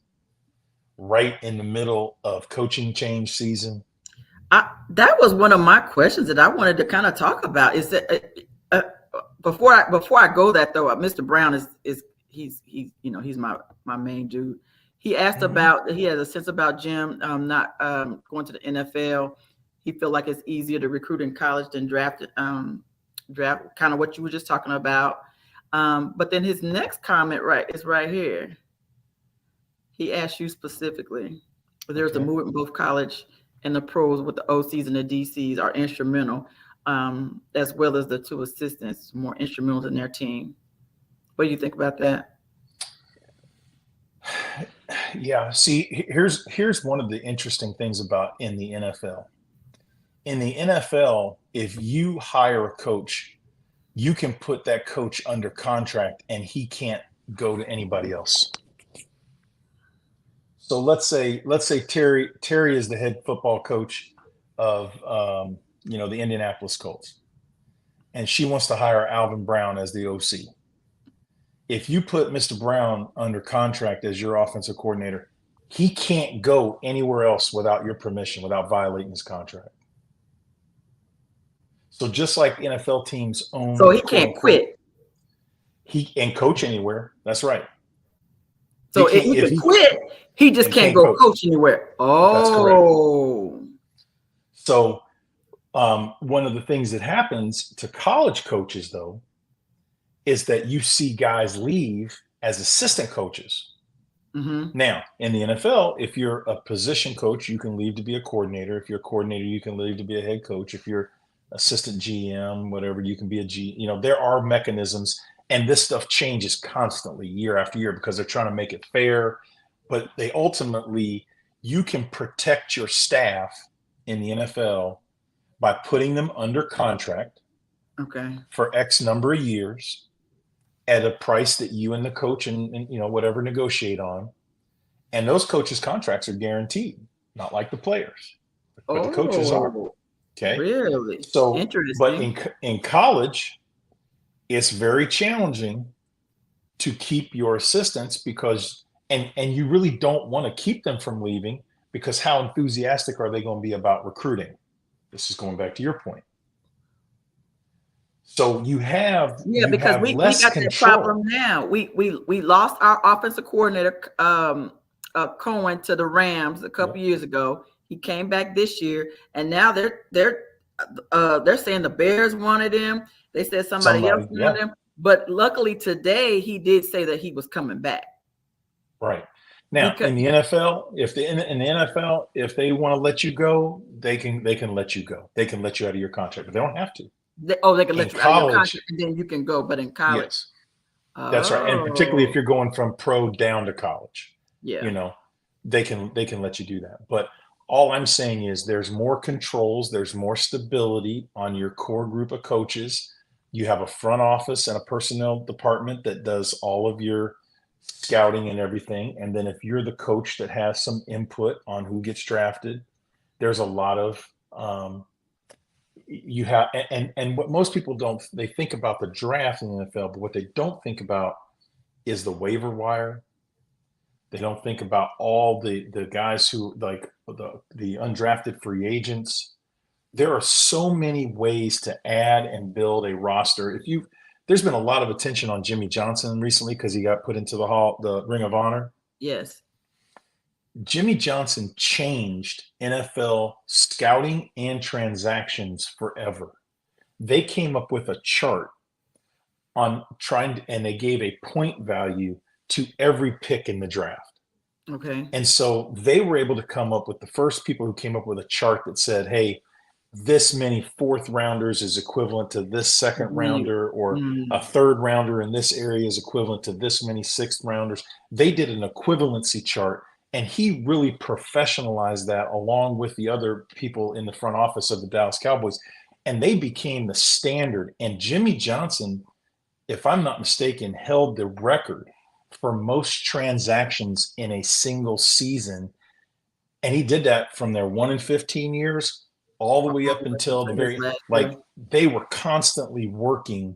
right in the middle of coaching change season. That was one of my questions that I wanted to kind of talk about. Is that before I go that though, Mr. Brown is he's my main dude. He asked Mm-hmm. about he has a sense about Jim not going to the NFL. He feel like it's easier to recruit in college than draft, kind of what you were just talking about. But then his next comment is right here. He asked you specifically. There's a Okay. movement both college and the pros with the OCs and the DCs are instrumental, as well as the two assistants, more instrumental in their team. What do you think about that? Yeah. See, here's one of the interesting things about in the NFL. In the NFL, if you hire a coach, you can put that coach under contract and he can't go to anybody else. So let's say Terry is the head football coach of the Indianapolis Colts, and she wants to hire Alvin Brown as the OC. If you put Mr. Brown under contract as your offensive coordinator, he can't go anywhere else without your permission, without violating his contract. So just like NFL teams So own, he quote can't unquote, quit. he can coach anywhere. That's right. He So can't he if can he quit. He just and can't can't go coach. coach anywhere. That's correct. Oh, So one of the things that happens to college coaches, though, is that you see guys leave as assistant coaches. mm-hmm. Now, in the NFL, if you're a position coach, you can leave to be a coordinator. If you're a coordinator, you can leave to be a head coach. If you're assistant GM, whatever, you can be a G. There are mechanisms, and this stuff changes constantly year after year because they're trying to make it fair. But you can protect your staff in the NFL by putting them under contract Okay. for X number of years at a price that you and the coach and whatever negotiate on. And those coaches' contracts are guaranteed, not like the players, but the coaches are. Oh, Okay. really? So, but Interesting. in college, it's very challenging to keep your assistants because, and you really don't want to keep them from leaving, because how enthusiastic are they going to be about recruiting? This is going back to your point. So you have Yeah, you because have we less got that control. problem now. We lost our offensive coordinator, Cohen, to the Rams a couple Yep. years ago. He came back this year, and now they're saying the Bears wanted him. They said somebody else Somebody, yeah, wanted him, but luckily today he did say that he was coming back right. Now because in the NFL, in the NFL, if they want to let you go, they can let you go. They can let you out of your contract, but they don't have to. they can In let you out of your contract college, and then you can go. But in college, yes, that's right. And particularly if oh you're going from pro down to college, yeah, you know, they can let you do that. But all I'm saying is there's more controls, there's more stability on your core group of coaches. You have a front office and a personnel department that does all of your scouting and everything. And then if you're the coach that has some input on who gets drafted, there's a lot of you have and what most people don't, they think about the draft in the NFL, but what they don't think about is the waiver wire. They don't think about all the guys who like the undrafted free agents. There are so many ways to add and build a roster. There's been a lot of attention on Jimmy Johnson recently because he got put into the Ring of Honor. Yes. Jimmy Johnson changed NFL scouting and transactions forever. They came up with a chart on and they gave a point value to every pick in the draft. Okay. And so they were able to come up with the first people who came up with a chart that said, hey, this many fourth rounders is equivalent to this second rounder, or a third rounder in this area is equivalent to this many sixth rounders. They did an equivalency chart, and he really professionalized that along with the other people in the front office of the Dallas Cowboys, and they became the standard. And Jimmy Johnson, if I'm not mistaken, held the record for most transactions in a single season. And he did that from their 1 in 15 years all the way up until the very, like, they were constantly working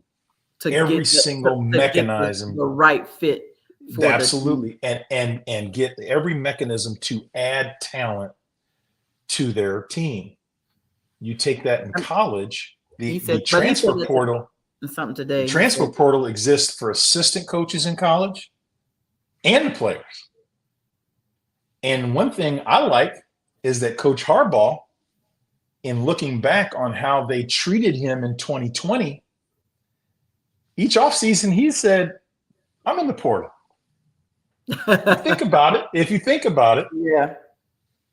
to every single mechanism, the right fit. Absolutely. And get every mechanism to add talent to their team. You take that in college, the transfer portal. Something today. The transfer portal exists for assistant coaches in college and the players. And one thing I like is that Coach Harbaugh, in looking back on how they treated him in 2020, each offseason he said, I'm in the portal. If you think about it, yeah,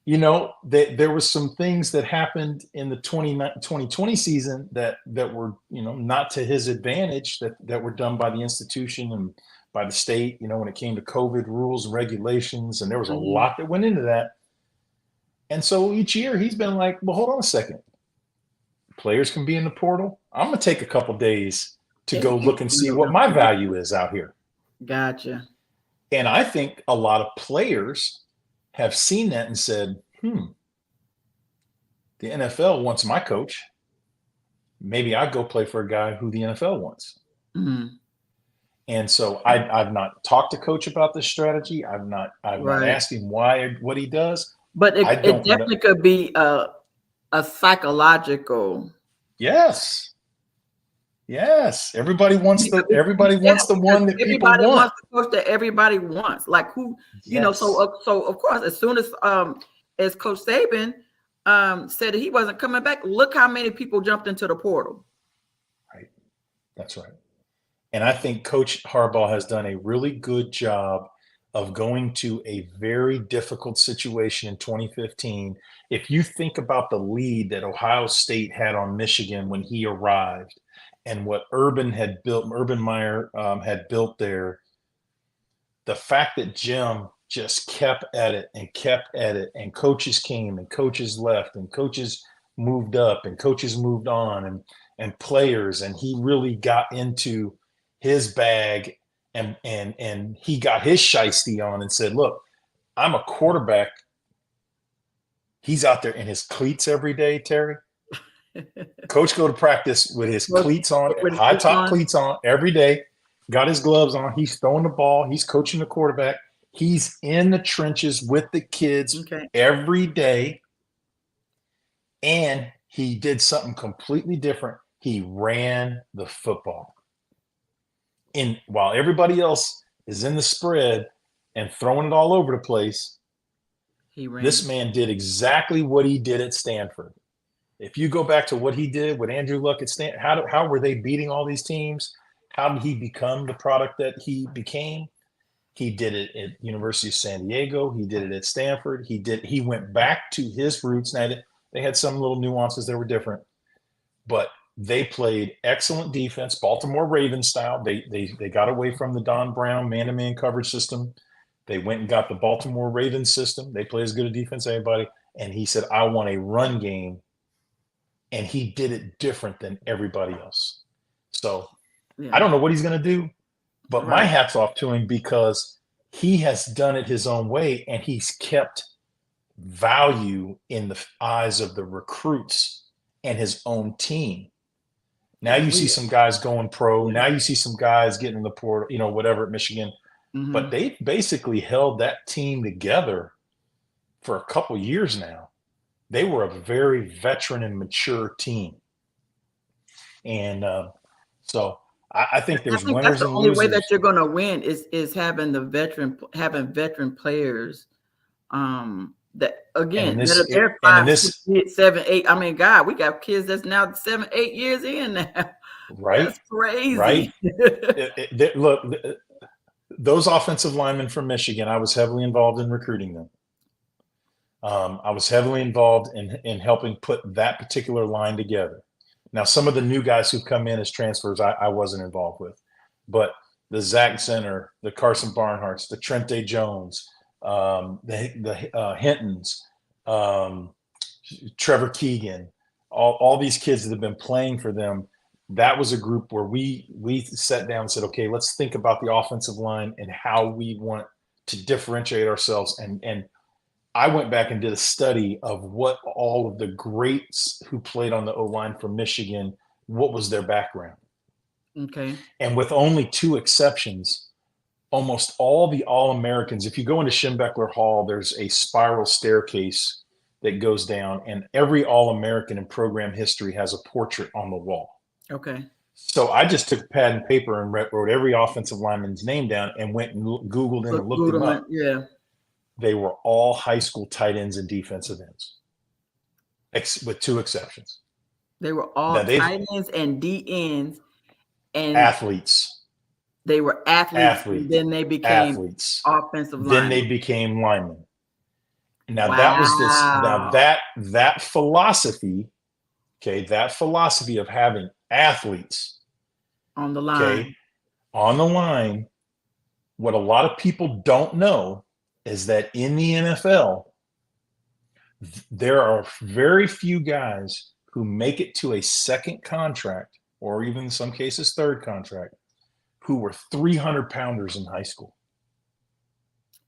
you know, there was some things that happened in the 2020 season that were, you know, not to his advantage, that were done by the institution and by the state, you know, when it came to COVID rules and regulations, and there was a lot that went into that. And so each year he's been like, well, hold on a second. Players can be in the portal. I'm going to take a couple days to go look and see what my value is out here. Gotcha. And I think a lot of players have seen that and said, the NFL wants my coach. Maybe I go play for a guy who the NFL wants. Mm-hmm. And so I've not talked to Coach about this strategy. I've not asked him what he does. But it definitely could be a psychological. Yes. Everybody wants the one that people want. Everybody wants the coach that everybody wants. Like who, you know, so of course, as soon as Coach Saban said that he wasn't coming back, look how many people jumped into the portal. Right. That's right. And I think Coach Harbaugh has done a really good job of going to a very difficult situation in 2015. If you think about the lead that Ohio State had on Michigan when he arrived, and what Urban Meyer had built there, the fact that Jim just kept at it, and coaches came and coaches left and coaches moved up and coaches moved on and players, and he really got into his bag and he got his shiesty on and said, look, I'm a quarterback. He's out there in his cleats every day, Terry. Coach go to practice with his cleats on, high top cleats on every day, got his gloves on. He's throwing the ball. He's coaching the quarterback. He's in the trenches with the kids every day. And he did something completely different. He ran the football. While everybody else is in the spread and throwing it all over the place, this man did exactly what he did at Stanford. If you go back to what he did with Andrew Luck at Stanford, how were they beating all these teams? How did he become the product that he became? He did it at University of San Diego. He did it at Stanford. He went back to his roots. Now, they had some little nuances that were different, but they played excellent defense, Baltimore Ravens style. They got away from the Don Brown man-to-man coverage system. They went and got the Baltimore Ravens system. They play as good a defense as anybody. And he said, I want a run game. And he did it different than everybody else. So I don't know what he's going to do, but my hat's off to him because he has done it his own way, and he's kept value in the eyes of the recruits and his own team. Now you see some guys going pro. Now you see some guys getting in the portal, you know, whatever at Michigan. but they basically held that team together for a couple years now. They were a very veteran and mature team. And so I think I there's think that's winners the and only way that losers. you're going to win is having veteran players. That And in again that are this, there and in 5, 6, this, 7, 8. I mean, God, we got kids that's now 7, 8 years in now. right, That's crazy. right. Look, those offensive linemen from Michigan, I was heavily involved in recruiting them. I was heavily involved in helping put that particular line together. Now, some of the new guys who come in as transfers, I wasn't involved with, but the Zach Zenner, the Carson Barnharts, the Trente Jones, the Hintons, um, Trevor Keegan, all these kids that have been playing for them. That was a group where we sat down and said, okay, let's think about the offensive line and how we want to differentiate ourselves. And I went back and did a study of what all of the greats who played on the O-line from Michigan, what was their background. Okay. And with only 2 exceptions, almost all the All-Americans, if you go into Schembechler Hall, there's a spiral staircase that goes down, and every All-American in program history has a portrait on the wall. Okay. So I just took pad and paper and wrote every offensive lineman's name down and went and Googled and looked them up. Yeah. They were all high school tight ends and defensive ends, with 2 exceptions. They were all tight ends and D ends, and athletes. They were athletes. And then they became offensive linemen. Then they became linemen. Now that was this. Now that philosophy, okay, that philosophy of having athletes on the line, okay, on the line. What a lot of people don't know is that in the NFL, there are very few guys who make it to a second contract, or even in some cases third contract, who were 300-pounders in high school.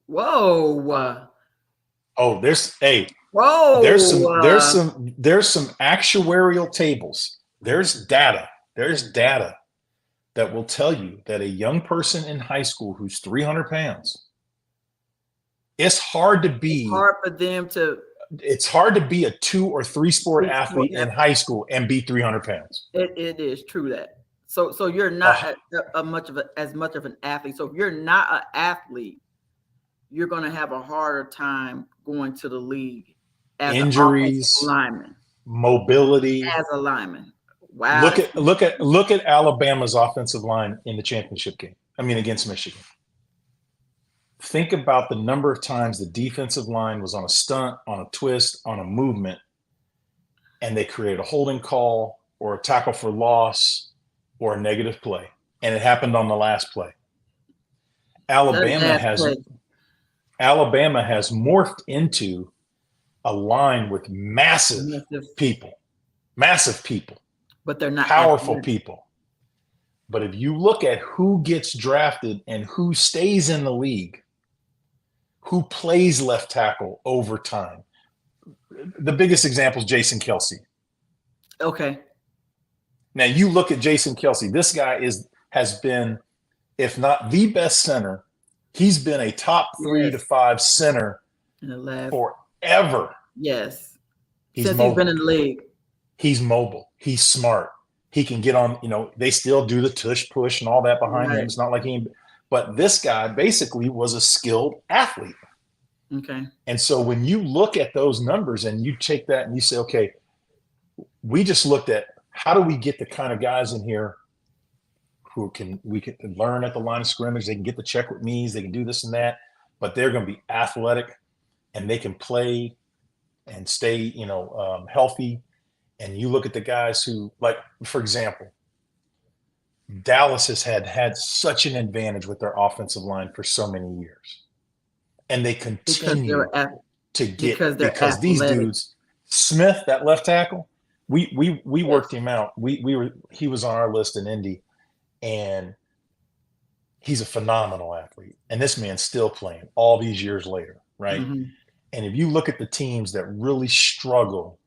Whoa. Oh, there's whoa. There's some actuarial tables. There's data that will tell you that a young person in high school who's 300 pounds, it's hard to be a 2 or 3 sport athlete in high school and be 300 pounds. It is true that. So you're not as much of an athlete. So if you're not an athlete, you're going to have a harder time going to the league as injuries, an lineman, mobility as a lineman. Wow. Look at Alabama's offensive line in the championship game. I mean, against Michigan. Think about the number of times the defensive line was on a stunt, on a twist, on a movement, and they created a holding call or a tackle for loss or a negative play. And it happened on the last play. Alabama has morphed into a line with massive people, but they're not powerful people. But if you look at who gets drafted and who stays in the league, who plays left tackle over time, the biggest example is Jason Kelce. Okay. Now you look at Jason Kelce. This guy has been, if not the best center, he's been a top 3 to 5 center forever. Yes. He's been in the league. He's mobile. He's smart. He can get on, they still do the tush push and all that behind him. It's not like but this guy basically was a skilled athlete. Okay. And so when you look at those numbers and you take that and you say, okay, we just looked at how do we get the kind of guys in here we can learn at the line of scrimmage. They can get the check with knees. They can do this and that, but they're going to be athletic and they can play and stay, healthy. And you look at the guys who, like, for example, Dallas has had such an advantage with their offensive line for so many years. And they continue to get because these dudes, Smith, that left tackle, we worked him out. He was on our list in Indy, and he's a phenomenal athlete. And this man's still playing all these years later, right? Mm-hmm. And if you look at the teams that really struggle,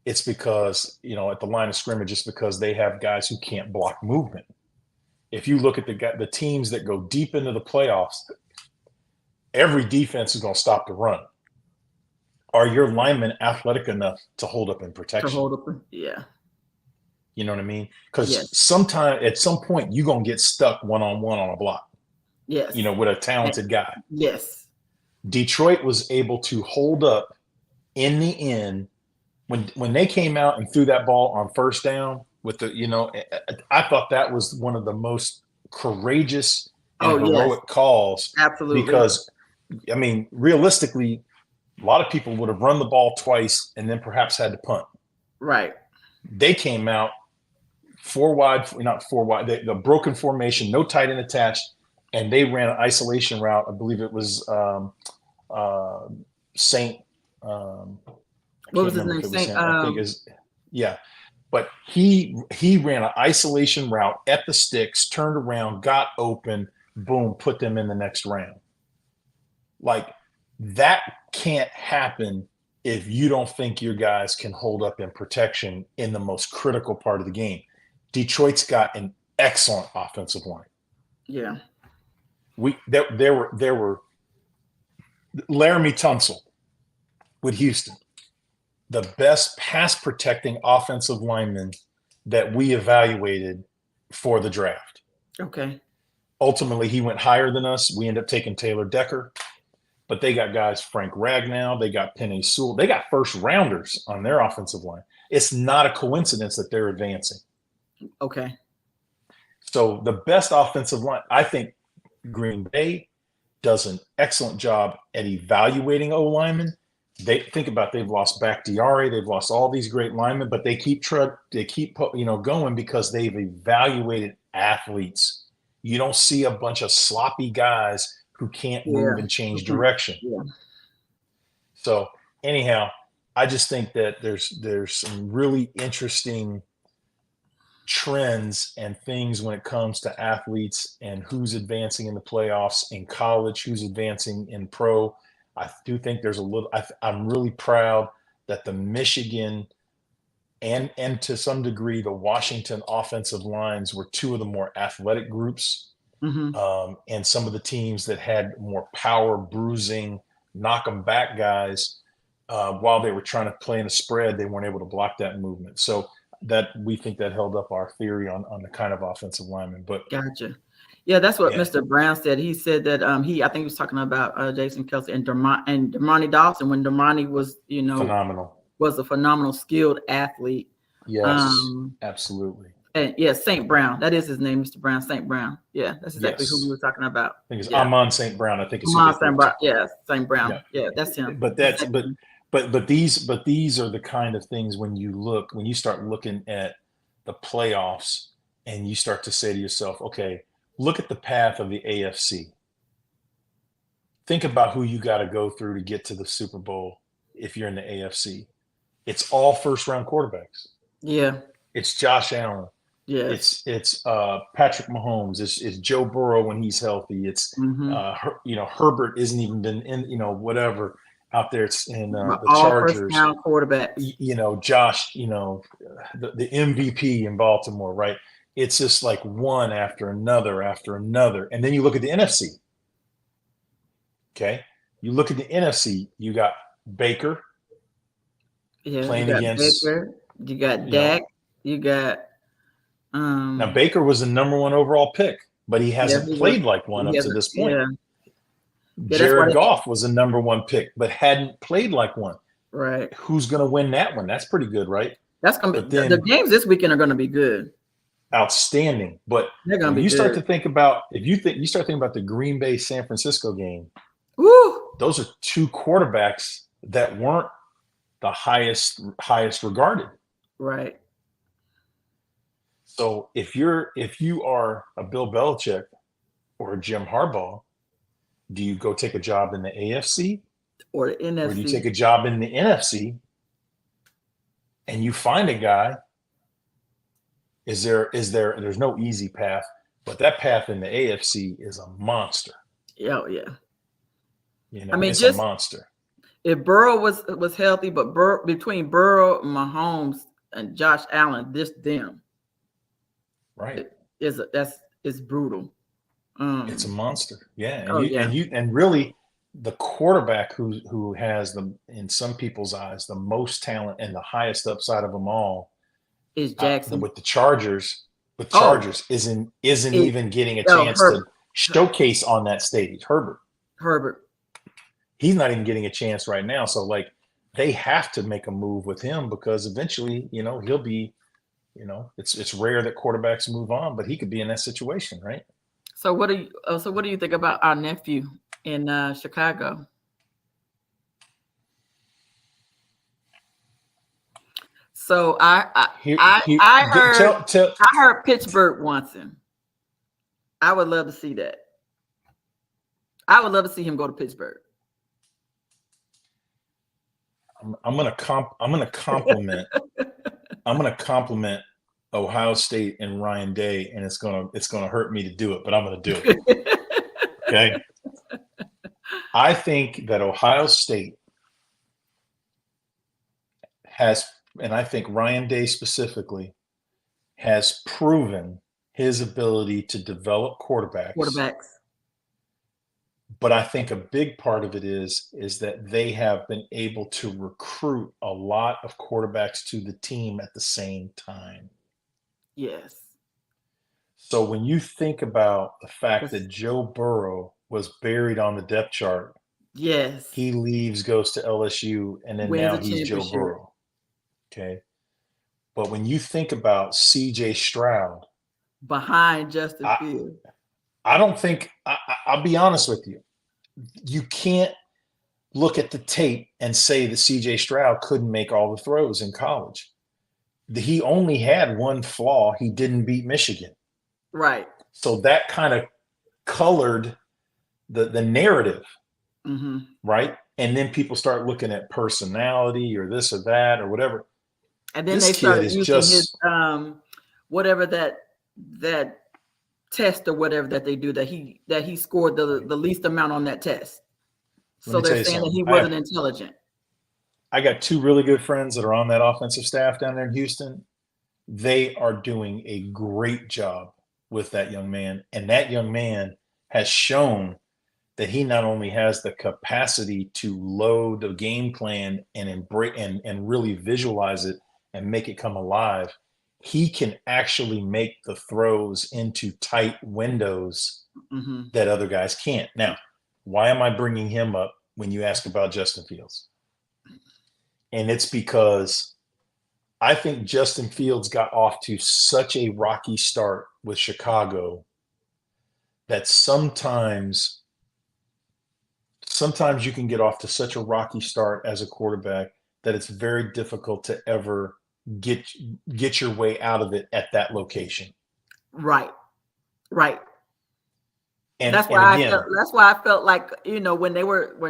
it's because, at the line of scrimmage, it's because they have guys who can't block movement. if you look at the teams that go deep into the playoffs, every defense is going to stop the run. Are your linemen athletic enough to hold up in To protection? hold up. Yeah. You know what I mean? Because Yes. at some point, you're going to get stuck one-on-one on a block, Yes. with a talented guy. Yes. Detroit was able to hold up in the end when they came out and threw that ball on first down with I thought that was one of the most courageous and Oh, yes. heroic calls, Absolutely. because, I mean, realistically, a lot of people would have run the ball twice and then perhaps had to punt. Right. They came out not four wide, the broken formation, no tight end attached, and they ran an isolation route. I believe it was Saint. I What can't was his remember name? if it was Saint. him. I think is yeah. But he ran an isolation route at the sticks, turned around, got open, boom, put them in the next round. Like, that can't happen if you don't think your guys can hold up in protection in the most critical part of the game. Detroit's got an excellent offensive line. Yeah. There were Laramie Tunsil with Houston, the best pass protecting offensive lineman that we evaluated for the draft. Okay. Ultimately, he went higher than us. We ended up taking Taylor Decker, but they got guys, Frank Ragnow, they got Penny Sewell, they got first rounders on their offensive line. It's not a coincidence that they're advancing. Okay. So the best offensive line, I think Green Bay does an excellent job at evaluating O linemen. They've lost Bakhtiari, they've lost all these great linemen, but they keep going because they've evaluated athletes. You don't see a bunch of sloppy guys who can't move and change direction. Yeah. So anyhow, I just think that there's some really interesting trends and things when it comes to athletes and who's advancing in the playoffs in college, who's advancing in pro. I do think there's I'm really proud that the Michigan and to some degree the Washington offensive lines were two of the more athletic groups. Mm-hmm. And some of the teams that had more power, bruising, knock them back guys, while they were trying to play in a spread, they weren't able to block that movement. So that we think that held up our theory on the kind of offensive lineman. But Gotcha. Yeah, that's what yeah, Mr. Brown said. He said that I think he was talking about Jason Kelsey and Dermontti Dawson when Dermontti was, phenomenal. was a phenomenal skilled athlete. Yes, absolutely. And yeah, St. Brown. That is his name, Mr. Brown, St. Brown. Yeah, that's exactly who we were talking about. I think it's Yeah. Amon St. Brown. I think it's Amon St. Brown. Yeah, St. Brown. Yeah, that's him. But these are the kind of things when you start looking at the playoffs and you start to say to yourself, okay, look at the path of the AFC. Think about who you got to go through to get to the Super Bowl if you're in the AFC. It's all first round quarterbacks. Yeah. It's Josh Allen. Yes. It's Patrick Mahomes. It's Joe Burrow when he's healthy. It's Herbert isn't even been in whatever out there. It's in the all Chargers. First round quarterbacks. Josh. The MVP in Baltimore, right? It's just like one after another, and then you look at the NFC. Okay, you look at the NFC. You got Baker. Yeah, playing you got against. Baker. You got Dak. You got. Now Baker was the number one overall pick, but he hasn't played like one up to this point. Yeah, Jared Goff was the number one pick, but hadn't played like one. Right. Who's going to win that one? That's pretty good, right? That's going to be the games this weekend are going to be good. Outstanding. But they're going to be you good. Start to think about you start thinking about the Green Bay San Francisco game. Woo! Those are two quarterbacks that weren't the highest regarded. Right. So if you are a Bill Belichick or a Jim Harbaugh, do you go take a job in the AFC or the NFC? Or do you take a job in the NFC and you find a guy? There's no easy path, but that path in the AFC is a monster. Oh yeah. It's a monster. If Burrow was healthy, but between Burrow, Mahomes, and Josh Allen, them. Right. It's is brutal. It's a Um, monster. Yeah. And oh yeah, and really the quarterback who has the, in some people's eyes, the most talent and the highest upside of them all, is Jackson. with the Chargers, Oh, isn't it. even getting a Oh, chance to showcase on that stage. Herbert, Herbert. he's not even getting a chance right now. So like they have to make a move with him because eventually, he'll be, it's rare that quarterbacks move on, but he could be in that situation, right? So what do you? Oh, so what do you think about our nephew in Chicago? So I heard Tell. Pittsburgh wants him. I would love to see that. I would love to see him go to Pittsburgh. I'm gonna compliment I'm gonna compliment Ohio State and Ryan Day, and it's gonna hurt me to do it, but I'm gonna do it. Okay. I think that Ohio State has, and I think Ryan Day specifically has proven his ability to develop quarterbacks. Quarterbacks. But I think a big part of it is that they have been able to recruit a lot of quarterbacks to the team at the same time. Yes. So when you think about the fact Yes. that Joe Burrow was buried on the depth chart, Yes. he leaves, goes to LSU, and then Wins now a he's Joe championship. Burrow. Okay. But when you think about CJ Stroud, Behind Justin I, Fields. I don't think, I'll be honest with you, you can't look at the tape and say that CJ Stroud couldn't make all the throws in college. He only had one flaw. He didn't beat Michigan. Right. So that kind of colored the narrative, Mm-hmm. right? And then people start looking at personality or this or that or whatever. And then This they kid started is using his just, whatever that test or whatever that they do that he scored the least amount on that test. let So me they're tell you saying that something. he wasn't intelligent. I got two really good friends that are on that offensive staff down there in Houston. They are doing a great job with that young man. And that young man has shown that he not only has the capacity to load the game plan and embrace and really visualize it and make it come alive, he can actually make the throws into tight windows Mm-hmm. that other guys can't. Now, why am I bringing him up when you ask about Justin Fields? And it's because I think Justin Fields got off to such a rocky start with Chicago that sometimes you can get off to such a rocky start as a quarterback that it's very difficult to ever get your way out of it at that location. Right. Right. And That's and why I felt. again, That's why I felt like when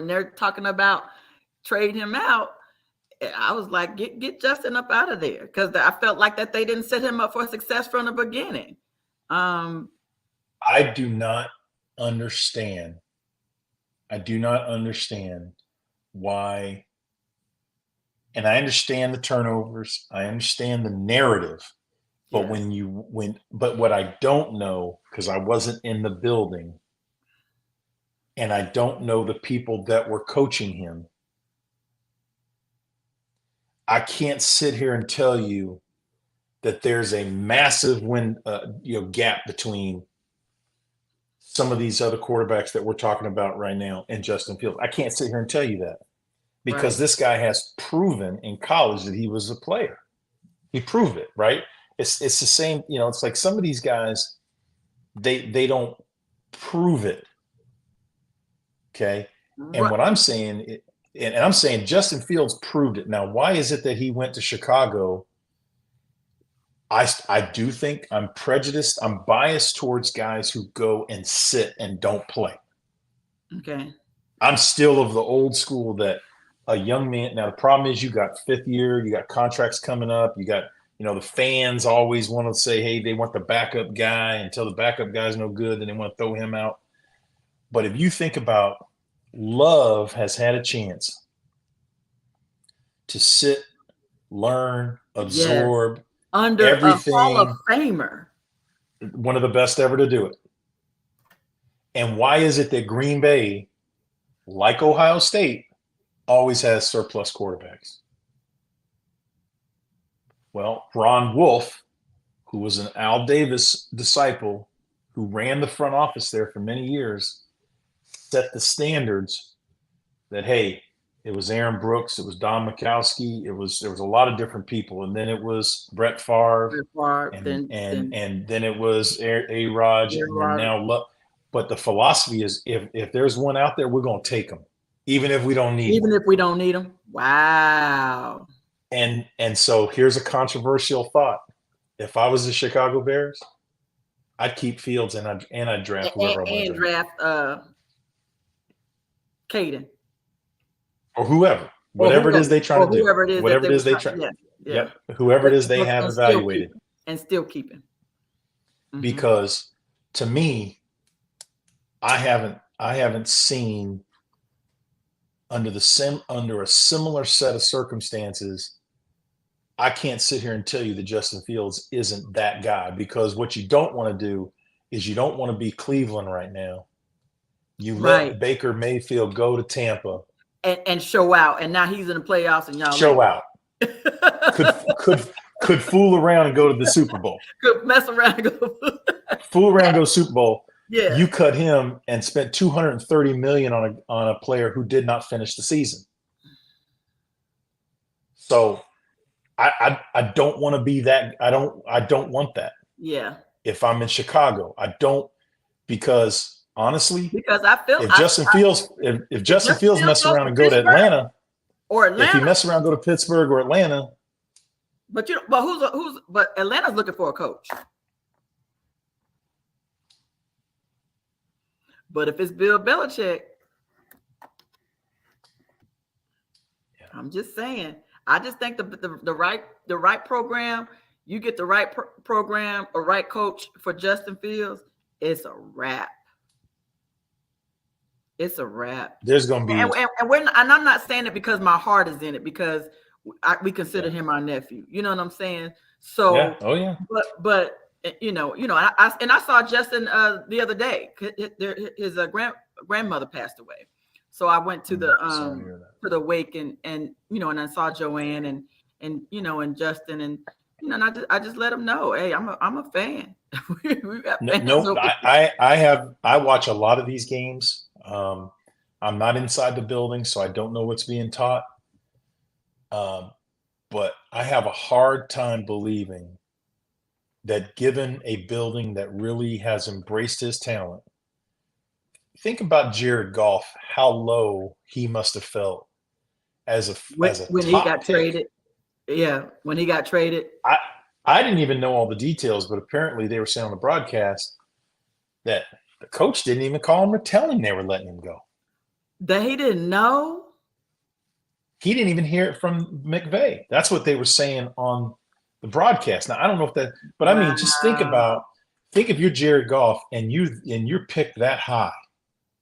they're talking about trading him out, I was like, get Justin up out of there because I felt like that they didn't set him up for success from the beginning. Um, I do not understand. I do not understand why. And I understand the turnovers. I understand the narrative. But yes. but what I don't know, because I wasn't in the building and I don't know the people that were coaching him, I can't sit here and tell you that there's a massive gap between some of these other quarterbacks that we're talking about right now and Justin Fields. I can't sit here and tell you that because Right. this guy has proven in college that he was a player. He proved it, right? It's the same, it's like some of these guys, they don't prove it. Okay. And Right. what I'm saying, and I'm saying Justin Fields proved it. Now, why is it that he went to Chicago? I do think I'm prejudiced. I'm biased towards guys who go and sit and don't play. Okay. I'm still of the old school that a young man. Now, the problem is you got fifth year, you got contracts coming up, you got, the fans always want to say, hey, they want the backup guy until the backup guy's no good, then they want to throw him out. But if you think about Love has had a chance to sit, learn, Yes. absorb Under a Hall of everything. Famer. one of the best ever to do it. And why is it that Green Bay, like Ohio State, always has surplus quarterbacks? Well, Ron Wolf, who was an Al Davis disciple, who ran the front office there for many years, set the standards that, hey, it was Aaron Brooks, it was Don Mikowski, there was a lot of different people, and then it was Brett Favre, and then it was A-Rod, and then now. But the philosophy is, if there's one out there, we're going to take them, even if we don't need them. Even if we don't need them. Wow. And so here's a controversial thought. If I was the Chicago Bears, I'd keep Fields and I'd draft whoever I want to draft Caden. Or whoever. Whatever it is they try to do. Whoever it is. Whatever it is they try. Yeah. Yep. Whoever it is they have evaluated. And still keeping. Mm-hmm. Because to me, I haven't seen under a similar set of circumstances. I can't sit here and tell you that Justin Fields isn't that guy, because what you don't want to do is you don't want to be Cleveland right now. You let Baker Mayfield go to Tampa and show out, and now he's in the playoffs, and y'all show out. could fool around and go to the Super Bowl. Could mess around and go fool around and go Super Bowl. Yeah, you cut him and spent $230 million on a player who did not finish the season. So I don't want to be that. I don't want that. Yeah. If I'm in Chicago, I don't, because honestly, I feel if Justin Fields mess around and go to Atlanta, if he mess around, go to Pittsburgh or Atlanta. But Atlanta's looking for a coach. But if it's Bill Belichick, I'm just saying. I just think the right program, you get the right program, a right coach for Justin Fields, it's a wrap. It's a wrap. There's going to be, and I'm not saying it because my heart is in it, because we consider him our nephew. You know what I'm saying? So, yeah. Oh yeah. But I saw Justin the other day. His grandmother passed away. So I went to the wake and and I saw Joanne and Justin and and I just let them know, hey, I'm a fan. We got fans. I watch a lot of these games. I'm not inside the building, so I don't know what's being taught. But I have a hard time believing that, given a building that really has embraced his talent. Think about Jared Goff, how low he must have felt when he got traded. Yeah, when he got traded. I didn't even know all the details, but apparently they were saying on the broadcast that the coach didn't even call him or tell him they were letting him go. That he didn't know? He didn't even hear it from McVay. That's what they were saying on the broadcast. Now, I don't know if that, but I mean, just think if you're Jared Goff and you're picked that high.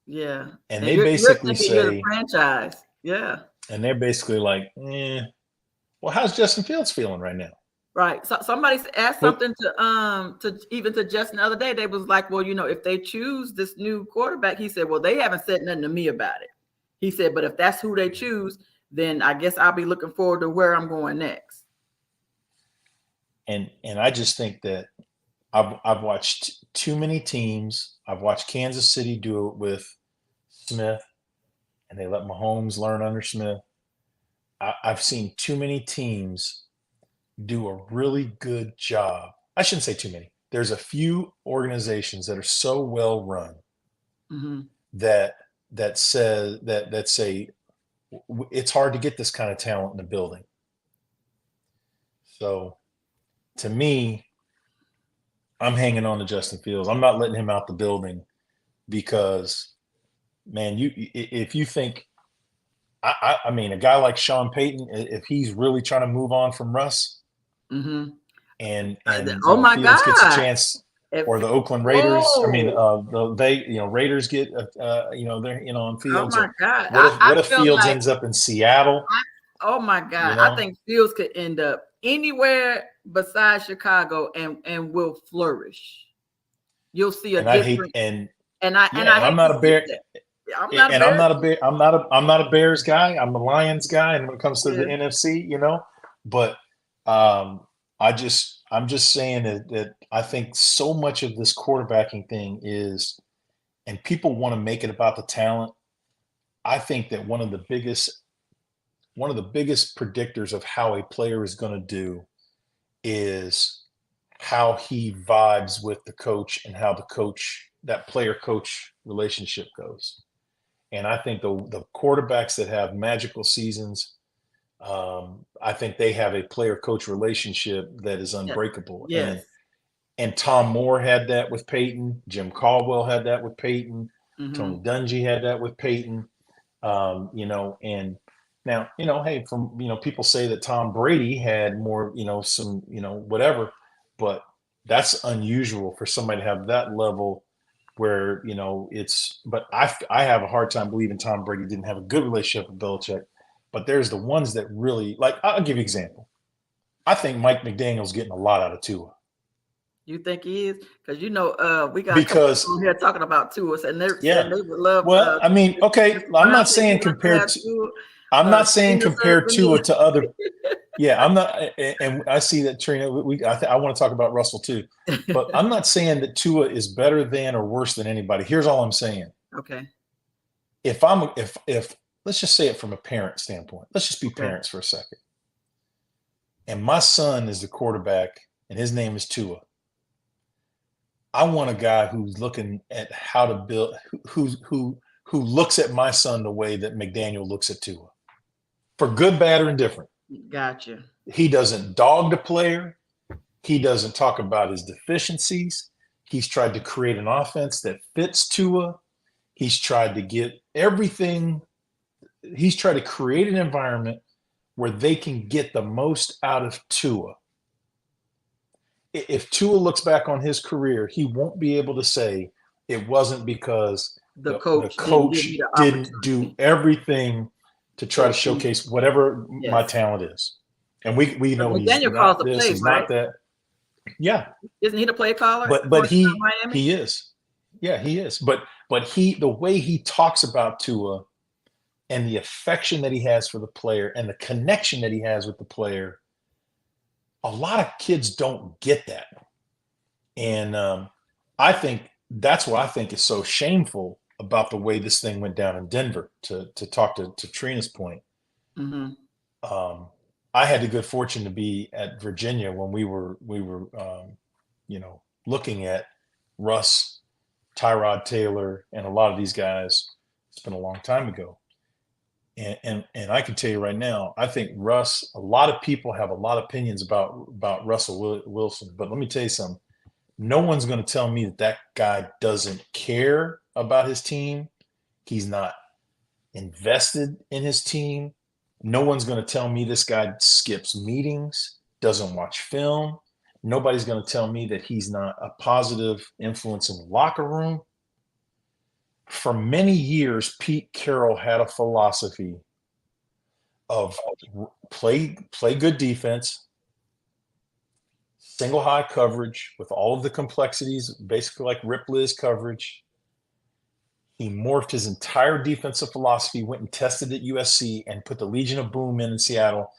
Yeah. And they basically say the franchise. Yeah. And they're basically like, well, how's Justin Fields feeling right now? Right. So somebody asked something to Justin the other day. They was like, well, if they choose this new quarterback, he said, well, they haven't said nothing to me about it. He said, but if that's who they choose, then I guess I'll be looking forward to where I'm going next. And I just think that I've watched too many teams. I've watched Kansas City do it with Smith, and they let Mahomes learn under Smith. I've seen too many teams do a really good job. I shouldn't say too many. There's a few organizations that are so well run that say it's hard to get this kind of talent in the building. So, to me, I'm hanging on to Justin Fields. I'm not letting him out the building because, man, if you think, I mean, a guy like Sean Payton, if he's really trying to move on from Russ, and oh my Fields God, gets a chance, or the Oakland Raiders, Raiders get, they're on Fields. Oh my God, what if Fields ends up in Seattle? Oh my God, I think Fields could end up anywhere besides Chicago and will flourish. you'll see a And I hate different. and And I yeah, and I and I'm hate to not a see bear. that. I'm not a And I'm bear. not a bear. I'm not a Bears guy. I'm a Lions guy. And when it comes to the Yeah. NFC, but um, I'm just saying that I think so much of this quarterbacking thing is, and people want to make it about the talent. I think that one of the biggest predictors of how a player is going to do is how he vibes with the coach and how that player coach relationship goes. And I think the quarterbacks that have magical seasons, I think they have a player coach relationship that is Yes. unbreakable. Yes. And Tom Moore had that with Peyton. Jim Caldwell had that with Peyton. Mm-hmm. Tony Dungy had that with Peyton. And now, hey, from people say that Tom Brady had more, some, whatever, but that's unusual for somebody to have that level where but I have a hard time believing Tom Brady didn't have a good relationship with Belichick. But there's the ones that really, like, I'll give you an example. I think Mike McDaniel's getting a lot out of Tua You think he is? Because we got a couple people because here talking about tours, and they're saying yeah. they would love Well, I mean, okay, Mr. I'm Brown not said he saying would like to have two I'm not saying senior compare Tua citizens. to other. Yeah, I'm not, and I see that Trina. I want to talk about Russell too, but I'm not saying that Tua is better than or worse than anybody. Here's all I'm saying: Okay. if let's just say it from a parent standpoint, let's just be Okay. parents for a second. And my son is the quarterback, and his name is Tua. I want a guy who's looking at how to build, who looks at my son the way that McDaniel looks at Tua, for good, bad, or indifferent. Gotcha. He doesn't dog the player. He doesn't talk about his deficiencies. He's tried to create an offense that fits Tua. He's tried to get everything. He's tried to create an environment where they can get the most out of Tua. If Tua looks back on his career, he won't be able to say it wasn't because The the coach didn't give coach me the didn't do opportunity. everything to try to So he, showcase whatever my yes. talent is. And we But know he's McDaniel calls not the this, plays, he's right? not that. Yeah, Isn't he the play caller but for he Miami? is. Yeah, he is. But the way he talks about Tua and the affection that he has for the player and the connection that he has with the player, a lot of kids don't get that. And I think that's what I think is so shameful about the way this thing went down in Denver. To talk to Trina's point, Mm-hmm. um, I had the good fortune to be at Virginia when we were looking at Russ, Tyrod Taylor, and a lot of these guys. It's been a long time ago. And I can tell you right now, I think Russ. A lot of people have a lot of opinions about Russell Wilson, but let me tell you something. No one's going to tell me that guy doesn't care about his team. He's not invested in his team. No one's going to tell me this guy skips meetings, doesn't watch film. Nobody's going to tell me that he's not a positive influence in the locker room. For many years, Pete Carroll had a philosophy of play good defense, single high coverage with all of the complexities, basically like Rip Liz coverage. He morphed his entire defensive philosophy, went and tested at USC, and put the Legion of Boom in Seattle.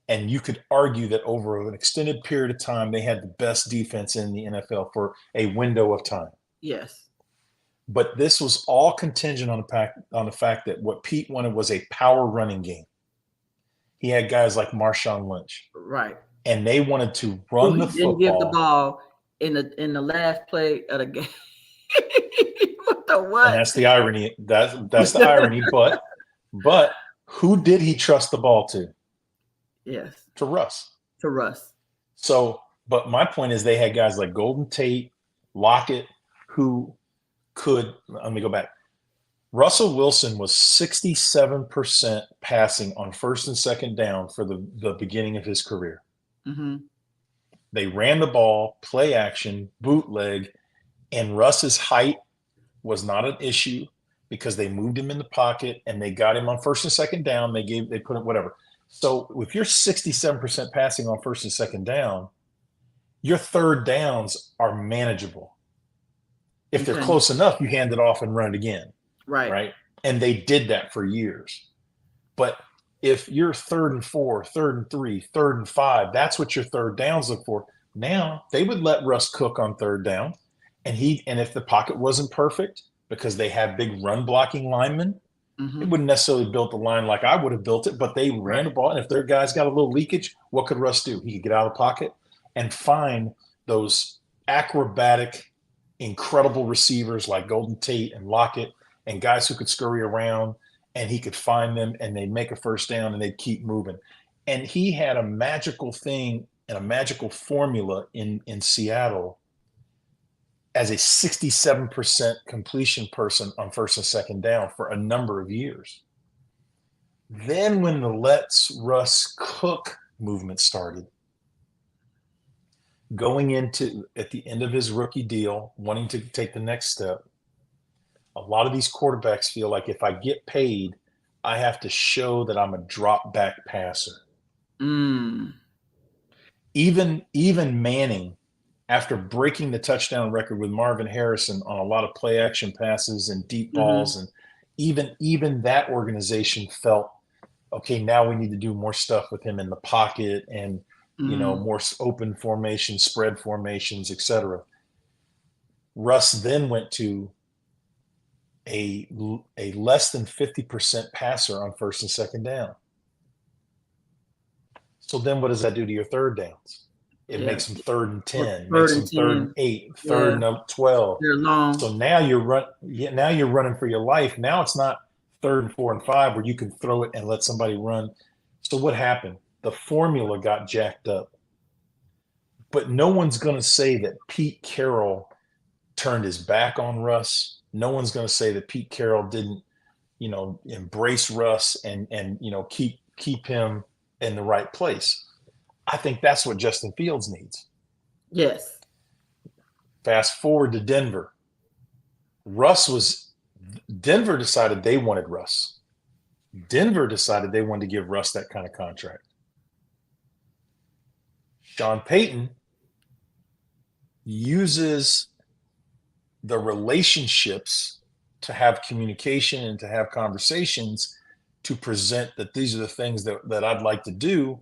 And you could argue that over an extended period of time, they had the best defense in the NFL for a window of time. Yes. But this was all contingent on the fact that what Pete wanted was a power running game. He had guys like Marshawn Lynch, Right. and they wanted to Who run he the didn't give the football. ball in the last play of the game. What the And what? that's the irony. That's the irony. But who did he trust the ball to? Yes. To Russ. To Russ. So, but my point is they had guys like Golden Tate, Lockett, who could, let me go back. Russell Wilson was 67% passing on first and second down for the beginning of his career. Mm-hmm. They ran the ball, play action, bootleg, and Russ's height was not an issue because they moved him in the pocket and they got him on first and second down. They put it whatever. So if you're 67% passing on first and second down, your third downs are manageable. If they're Okay. close enough, you hand it off and run it again, Right. right? And they did that for years. But if you're 3rd and 4, 3rd and 3, 3rd and 5, that's what your third downs look for. Now they would let Russ cook on 3rd down, and if the pocket wasn't perfect because they have big run blocking linemen, they Mm-hmm. wouldn't necessarily built the line like I would have built it, but they ran the Right. ball. And if their guys got a little leakage, what could Russ do? He could get out of the pocket and find those acrobatic, incredible receivers like Golden Tate and Lockett and guys who could scurry around, and he could find them and they'd make a first down and they'd keep moving. And he had a magical thing and a magical formula in Seattle as a 67% completion person on 1st and 2nd down for a number of years. Then when the let's Russ cook movement started, going into at the end of his rookie deal, wanting to take the next step, a lot of these quarterbacks feel like if I get paid, I have to show that I'm a drop back passer. Mm. Even Manning, after breaking the touchdown record with Marvin Harrison on a lot of play action passes and deep Mm-hmm. balls, and even that organization felt, okay, now we need to do more stuff with him in the pocket and Mm-hmm. more open formations, spread formations, etc. Russ then went to a less than 50% passer on 1st and 2nd down. So then what does that do to your 3rd downs? It Yeah. makes them 3rd and 10, Third makes and them 3rd and 10. 8, 3rd Yeah. and 12. They're long. So now now you're running for your life. Now it's not 3rd and 4 and 5 where you can throw it and let somebody run. So what happened? The formula got jacked up. But no one's going to say that Pete Carroll turned his back on Russ. No one's going to say that Pete Carroll didn't, embrace Russ and keep him in the right place. I think that's what Justin Fields needs. Yes. Fast forward to Denver. Denver decided they wanted Russ. Denver decided they wanted to give Russ that kind of contract. Sean Payton uses the relationships to have communication and to have conversations to present that these are the things that I'd like to do.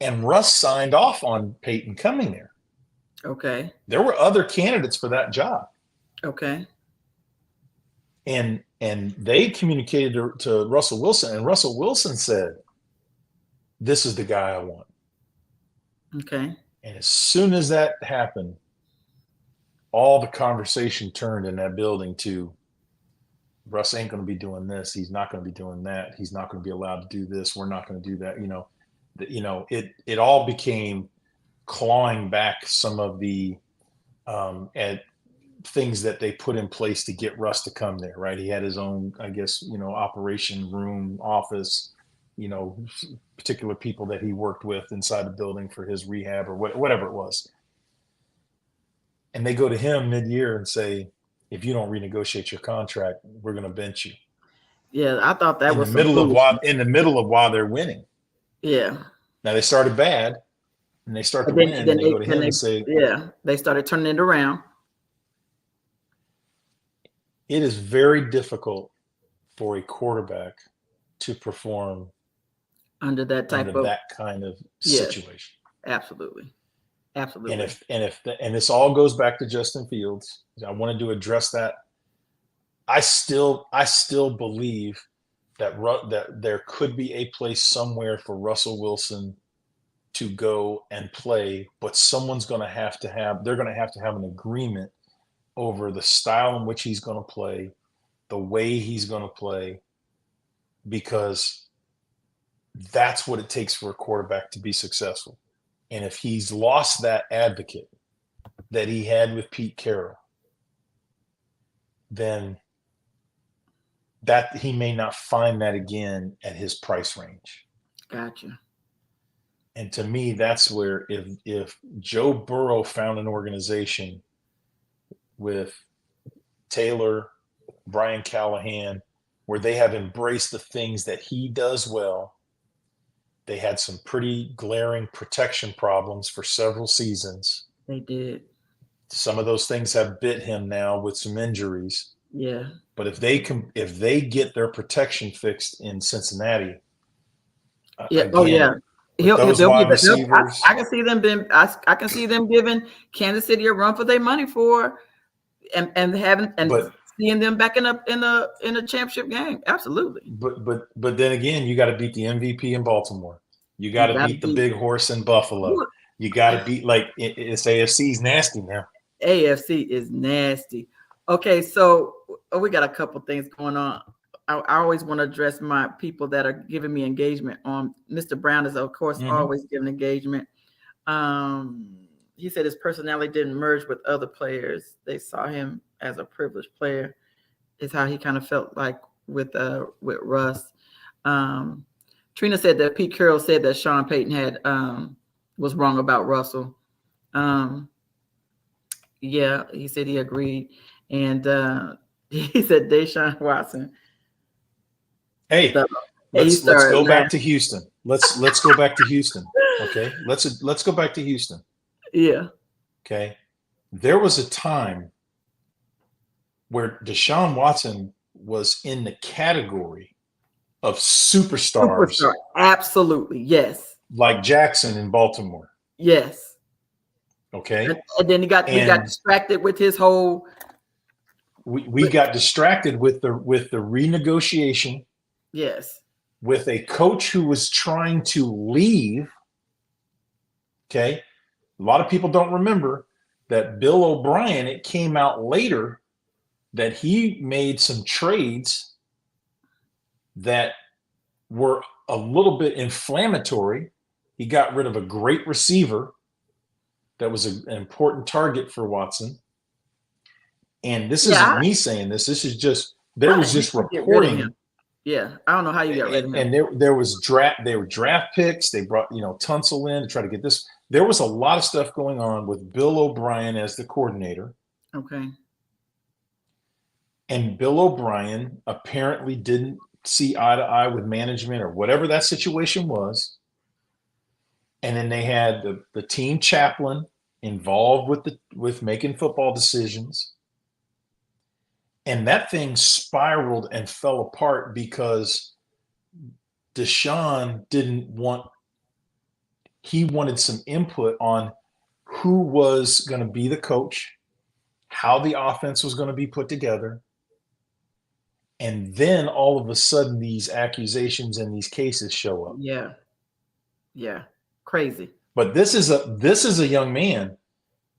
And Russ signed off on Peyton coming there. Okay. There were other candidates for that job. Okay. And they communicated to Russell Wilson, and Russell Wilson said, this is the guy I want. Okay. And as soon as that happened, all the conversation turned in that building to Russ ain't going to be doing this. He's not going to be doing that. He's not going to be allowed to do this. We're not going to do that. It all became clawing back some of the things that they put in place to get Russ to come there. Right? He had his own, I guess, operation room, office. Particular people that he worked with inside the building for his rehab or whatever it was. And they go to him mid-year and say, if you don't renegotiate your contract, we're going to bench you. Yeah, I thought that In the was some middle of foolishness. while they're winning. Yeah. Now they started bad, and they start to And then, win, then and they they, go to then him they, and say, yeah, they started turning it around. it is very difficult for a quarterback to perform Under that under type of, that kind of yes, situation. absolutely. And Absolutely. and this all goes back to Justin Fields. I wanted to address that. I still believe that there could be a place somewhere for Russell Wilson to go and play, but someone's going to have they're going to have an agreement over the style in which he's going to play, the way he's going to play, because that's what it takes for a quarterback to be successful. And if he's lost that advocate that he had with Pete Carroll, then that he may not find that again at his price range. Gotcha. And to me, that's where if Joe Burrow found an organization with Taylor, Brian Callahan, where they have embraced the things that he does well. They had some pretty glaring protection problems for several seasons. They did. some of those things have bit him now with some injuries. Yeah. But if they get their protection fixed in Cincinnati, Yeah. Oh again, yeah. with those They'll be. wide receivers, I can see them being. I can see them giving Kansas City a run for their money for, and having and but seeing them back in a championship game. Absolutely. but then again, you got to beat the MVP in Baltimore. You got You to got to beat the be. big horse in Buffalo. You got to beat it's AFC's nasty now. AFC is nasty. Okay, so we got a couple things going on. I always want to address my people that are giving me engagement on. Mr. Brown is, of course, always giving engagement. He said his personality didn't merge with other players. They saw him as a privileged player, is how he kind of felt like with Russ. Trina said that Pete Carroll said that Sean Payton had was wrong about Russell. Yeah, he said he agreed. And he said Deshaun Watson. Hey, let's go back to Houston. Let's go back to Houston. Okay. Let's go back to Houston. Yeah. Okay. There was a time where Deshaun Watson was in the category of superstars. Superstar. Absolutely. Yes. Like Jackson in Baltimore. Yes. Okay. And then we got distracted with his whole. We got distracted with the renegotiation. Yes. With a coach who was trying to leave. Okay. A lot of people don't remember that Bill O'Brien, it came out later that he made some trades that were a little bit inflammatory. He got rid of a great receiver that was an important target for Watson. And this isn't me saying this. This is just, there was just reporting. Yeah, I don't know how you got rid of him. And there was they were draft picks. They brought, Tunsil in to try to get this. There was a lot of stuff going on with Bill O'Brien as the coordinator. Okay. And Bill O'Brien apparently didn't see eye to eye with management or whatever that situation was. And then they had the team chaplain involved with making football decisions. And that thing spiraled and fell apart because Deshaun he wanted some input on who was going to be the coach, how the offense was going to be put together. And then all of a sudden, these accusations and these cases show up. Yeah. Yeah. Crazy. But this is a young man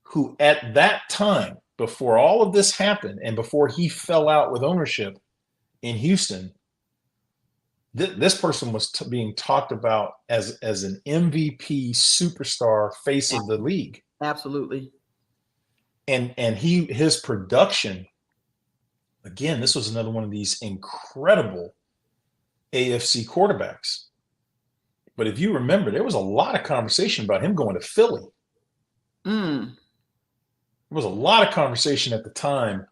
who at that time, before all of this happened and before he fell out with ownership in Houston, this person was being talked about as an MVP superstar face of the league. Absolutely. And his production, again, this was another one of these incredible AFC quarterbacks. But if you remember, there was a lot of conversation about him going to Philly. There was a lot of conversation at the time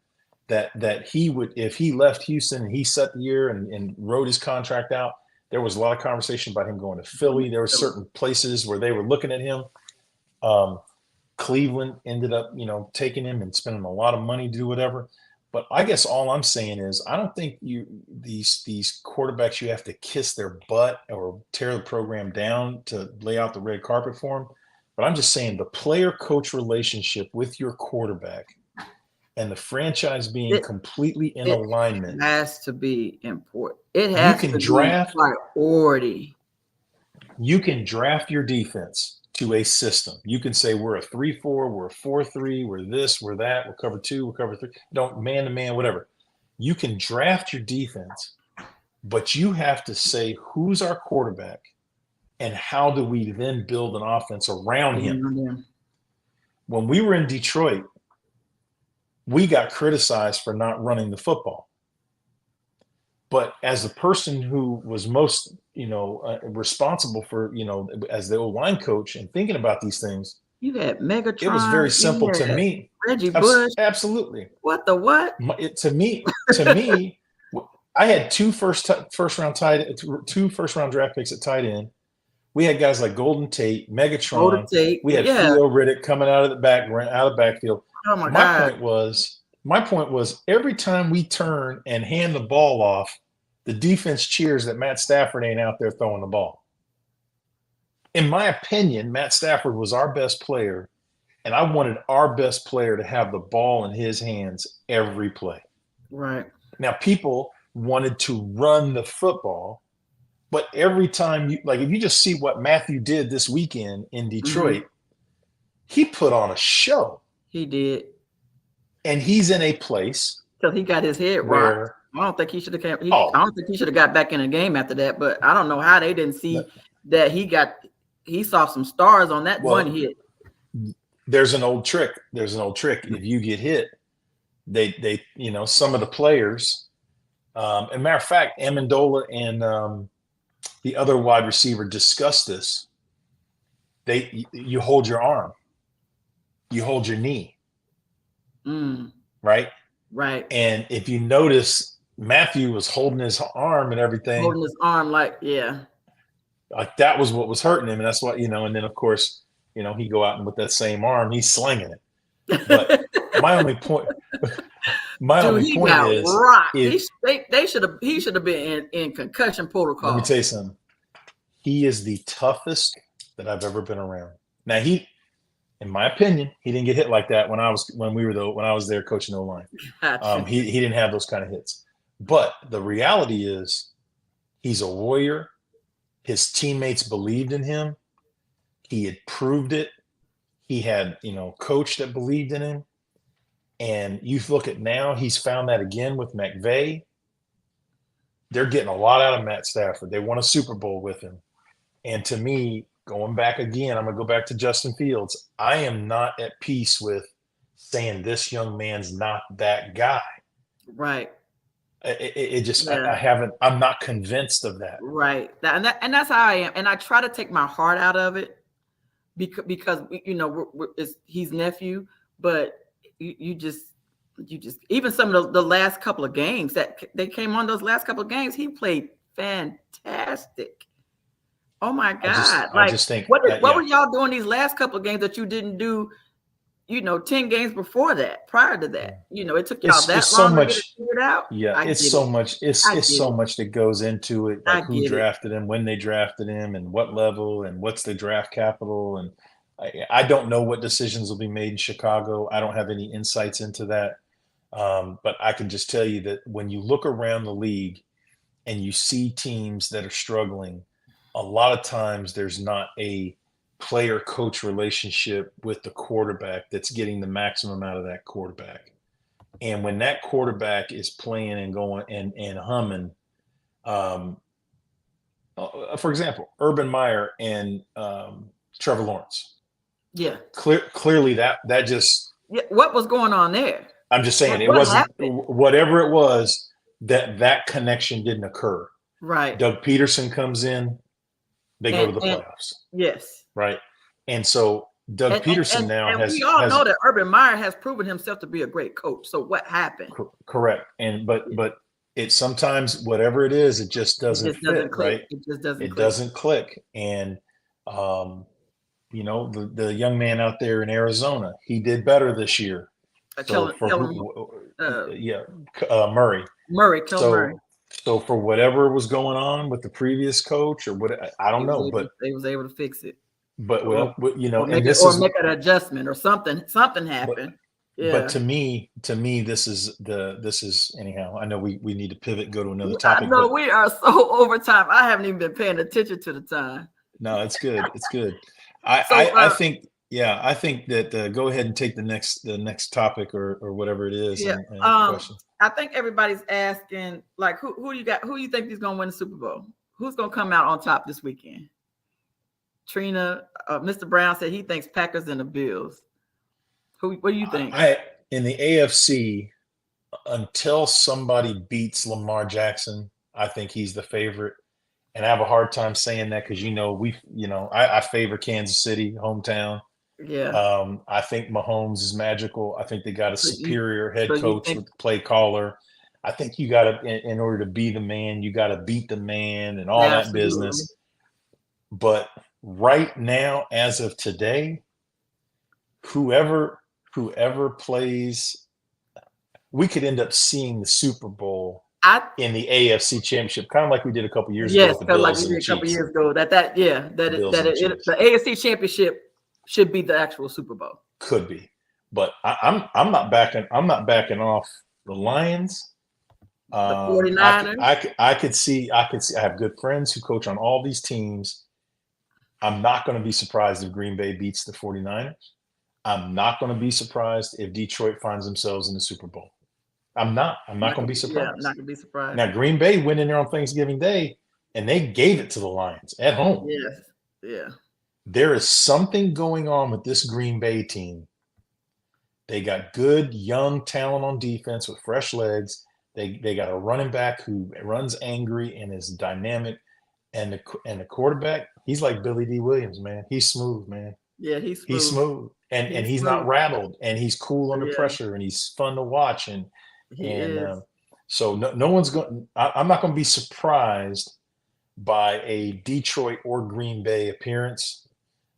that he would, if he left Houston and he set the year and wrote his contract out, there was a lot of conversation about him going to Philly. There were certain places where they were looking at him. Cleveland ended up, taking him and spending a lot of money to do whatever. But I guess all I'm saying is I don't think these quarterbacks, you have to kiss their butt or tear the program down to lay out the red carpet for them. But I'm just saying the player-coach relationship with your quarterback and the franchise being completely in alignment has to be important. It has to be priority. You can draft your defense to a system. You can say we're a 3-4, we're a 4-3, we're this, we're that, we're cover 2, we're cover 3. Don't man-to-man, whatever. You can draft your defense, but you have to say who's our quarterback and how do we then build an offense around him. When we were in Detroit, we got criticized for not running the football. But as the person who was most, responsible for, as the O-line coach and thinking about these things, you had Megatron. It was very simple to me. Reggie Bush. Absolutely. What the what? To me, I had two first round draft picks at tight end. We had guys like Golden Tate, Megatron. We had Theo Riddick coming out of the backfield. Oh my my God. point was, every time we turn and hand the ball off, the defense cheers that Matt Stafford ain't out there throwing the ball. In my opinion, Matt Stafford was our best player, and I wanted our best player to have the ball in his hands every play. Right. Now, people wanted to run the football, but every time if you just see what Matthew did this weekend in Detroit, he put on a show. He did. And he's in a place Till he got his head rocked. where I don't think he should have I don't think he should have got back in the game after that. But I don't know how they didn't see that he saw some stars on that one hit. There's an old trick. If you get hit, they some of the players. As a matter of fact, Amendola and the other wide receiver discussed this. You hold your arm, you hold your knee, right? Right. And if you notice, Matthew was holding his arm and everything. Holding his arm like that was what was hurting him, and that's what and then of course he go out and with that same arm he's slinging it. But my only point is rocked. He should have been in concussion protocol. Let me tell you something. He is the toughest that I've ever been around. Now in my opinion, he didn't get hit like that when I was there coaching O-line. Gotcha. He didn't have those kind of hits. But the reality is, he's a warrior. His teammates believed in him. He had proved it. He had coach that believed in him. And you look at now, he's found that again with McVay. They're getting a lot out of Matt Stafford. They won a Super Bowl with him. And to me, going back again, I'm going to go back to Justin Fields. I am not at peace with saying this young man's not that guy. Right. I'm not convinced of that. Right. And that's how I am. And I try to take my heart out of it because he's nephew, but you just even some of the last couple of games that they came on, those last couple of games, he played fantastic. Oh my God. I just think what were y'all doing these last couple of games that you didn't do, 10 games before that, prior to that? It took y'all that long to get it figured out. Yeah, it's so much that goes into it, like who drafted him, when they drafted him, and what level, and what's the draft capital. And I don't know what decisions will be made in Chicago. I don't have any insights into that. But I can just tell you that when you look around the league and you see teams that are struggling, a lot of times there's not a player-coach relationship with the quarterback that's getting the maximum out of that quarterback. And when that quarterback is playing and going and humming, for example, Urban Meyer and Trevor Lawrence. Yeah. Clearly that just. Yeah. What was going on there? I'm just saying it wasn't whatever it was that connection didn't occur. Right. Doug Peterson comes in. They go to the playoffs. Yes. Right. And so Doug Peterson now has. We all know that Urban Meyer has proven himself to be a great coach. So what happened? Correct. But it sometimes, whatever it is, it just doesn't fit, right? It just doesn't. It doesn't click. And the young man out there in Arizona, he did better this year. Murray. Murray. So for whatever was going on with the previous coach or what, I don't know, but they was able to fix it. But or make an adjustment or something happened. But to me, this is anyhow. I know we need to pivot, go to another topic. No, we are so over time. I haven't even been paying attention to the time. No, it's good. It's good. I think that go ahead and take the next topic or whatever it is. Yeah. Question. I think everybody's asking, like, who you got? Who you think is going to win the Super Bowl? Who's going to come out on top this weekend? Trina, Mr. Brown said he thinks Packers and the Bills. What do you think? In the AFC, until somebody beats Lamar Jackson, I think he's the favorite. And I have a hard time saying that because I favor Kansas City, hometown. Yeah. I think Mahomes is magical. I think they got a superior head coach with play caller. I think you got to, in order to be the man, you got to beat the man and all that business. But right now, as of today, whoever whoever plays, we could end up seeing the Super Bowl in the AFC Championship, kind of like we did a couple years ago Yes, with the because like Bills we and the did a couple Chiefs. years ago, the AFC Championship should be the actual Super Bowl. Could be, but I'm not backing. I'm not backing off the Lions. The 49ers. I could see. I have good friends who coach on all these teams. I'm not going to be surprised if Green Bay beats the 49ers. I'm not going to be surprised if Detroit finds themselves in the Super Bowl. I'm not going to be surprised. Yeah, I'm not going to be surprised. Now, Green Bay went in there on Thanksgiving Day, and they gave it to the Lions at home. Yes, yeah. There is something going on with this Green Bay team. They got good, young talent on defense with fresh legs. They got a running back who runs angry and is dynamic. And the quarterback, he's like Billy D. Williams, man. He's smooth, man. Yeah, he's smooth. He's smooth. And he's not rattled, and he's cool under pressure, and he's fun to watch. So no one's going. I'm not going to be surprised by a Detroit or Green Bay appearance.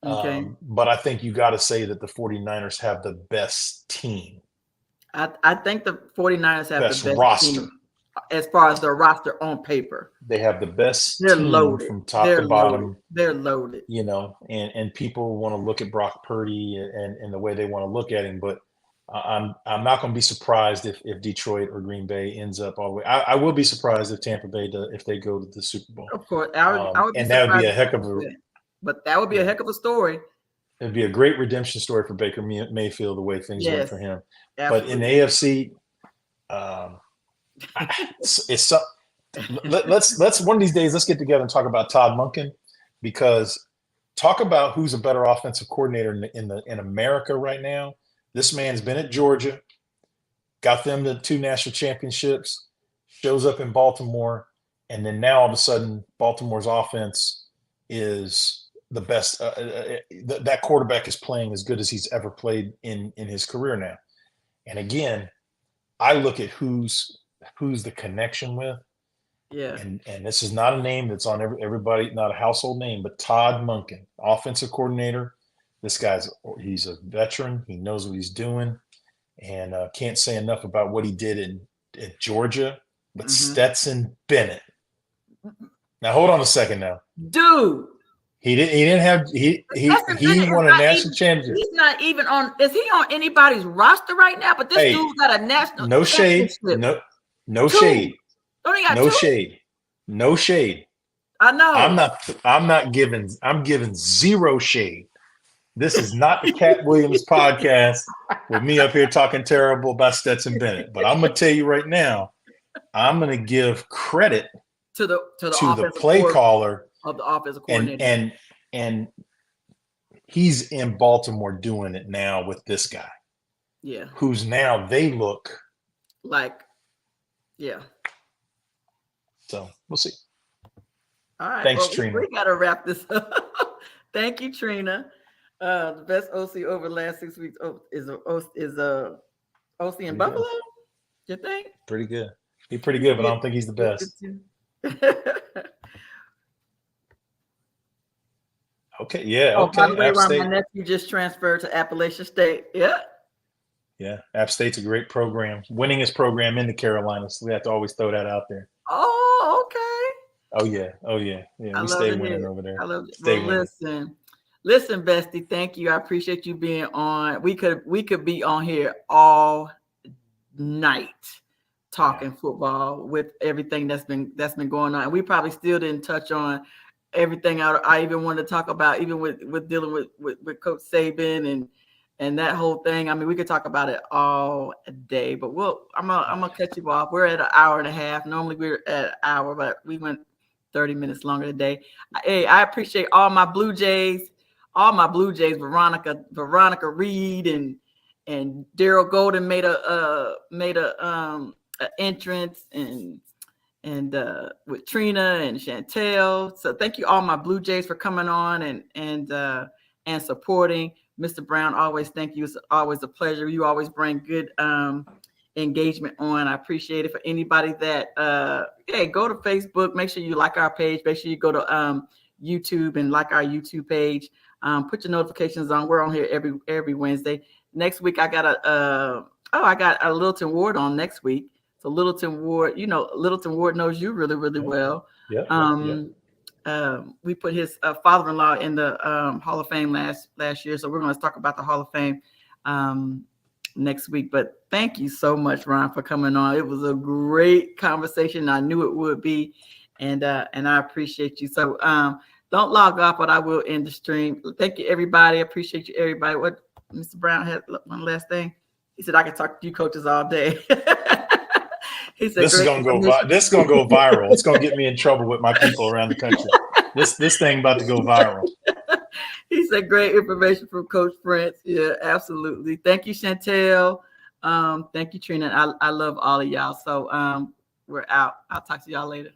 Okay. But I think you got to say that the 49ers have the best team. I think the 49ers have best the best roster team as far as their roster on paper. They have the best They're team loaded from top to bottom. They're loaded. You know, and people want to look at Brock Purdy and the way they want to look at him, but I'm not going to be surprised if Detroit or Green Bay ends up all the way. I will be surprised if Tampa Bay if they go to the Super Bowl. Of course, I would be and that would be a heck of a story. It'd be a great redemption story for Baker Mayfield the way things went for him. Absolutely. But in the AFC, let's one of these days let's get together and talk about Todd Monken, because talk about who's a better offensive coordinator in America right now. This man's been at Georgia, got them to 2 national championships, shows up in Baltimore, and then now all of a sudden Baltimore's offense is the best. That quarterback is playing as good as he's ever played in his career now. And again, I look at who's the connection with. Yeah. And this is not a name that's on everybody, not a household name, but Todd Monken, offensive coordinator. This he's a veteran. He knows what he's doing, and can't say enough about what he did at Georgia. But Stetson Bennett. Now hold on a second. Now, dude, he won a national championship. He's not even on. Is he on anybody's roster right now? But this dude's got a national. No shade. No shade. No shade. No shade. I know. I'm giving zero shade. This is not the Cat Williams podcast with me up here talking terrible about Stetson Bennett. But I'm going to tell you right now, I'm going to give credit to the play caller of the offensive coordinator. And he's in Baltimore doing it now with this guy. Yeah. Who's now they look like, yeah. So we'll see. All right. Thanks, Trina. We got to wrap this up. Thank you, Trina. The best OC over the last 6 weeks is OC in Buffalo. You think? Pretty good. He's pretty good, but I don't think he's the best. Okay. Yeah. Okay. By the way, my nephew just transferred to Appalachian State. Yeah. Yeah. App State's a great program. Winningest program in the Carolinas. We have to always throw that out there. Oh, okay. Oh yeah. Yeah. We stay winning over there. I love it. Well, listen, Bestie. Thank you. I appreciate you being on. We could be on here all night talking football with everything that's been going on. And we probably still didn't touch on everything I even wanted to talk about, even with dealing with Coach Saban and that whole thing. I mean, we could talk about it all day, but I'm gonna cut you off. We're at an hour and a half. Normally we're at an hour, but we went 30 minutes longer today. Hey, I appreciate all my Blue Jays, Veronica Reed and Daryl Golden made a entrance and with Trina and Chantel. So thank you all my Blue Jays for coming on and supporting. Mr. Brown, always thank you. It's always a pleasure. You always bring good engagement on. I appreciate it. For anybody that go to Facebook, make sure you like our page. Make sure you go to YouTube and like our YouTube page. Put your notifications on. We're on here every Wednesday. next week I got I got a Littleton Ward on next week. So Littleton Ward, Littleton Ward knows you really, really well. Yep. We put his father-in-law in the Hall of Fame last year. So we're going to talk about the Hall of Fame next week. But thank you so much, Ron, for coming on. It was a great conversation. I knew it would be. And I appreciate you. So don't log off, but I will end the stream. Thank you, everybody. I appreciate you, everybody. What Mr. Brown had one last thing. He said I could talk to you coaches all day. He said this is gonna go viral. It's gonna get me in trouble with my people around the country. This thing about to go viral. He said great information from Coach Prince. Yeah, absolutely. Thank you, Chantel. Thank you, Trina. I love all of y'all. So we're out. I'll talk to y'all later.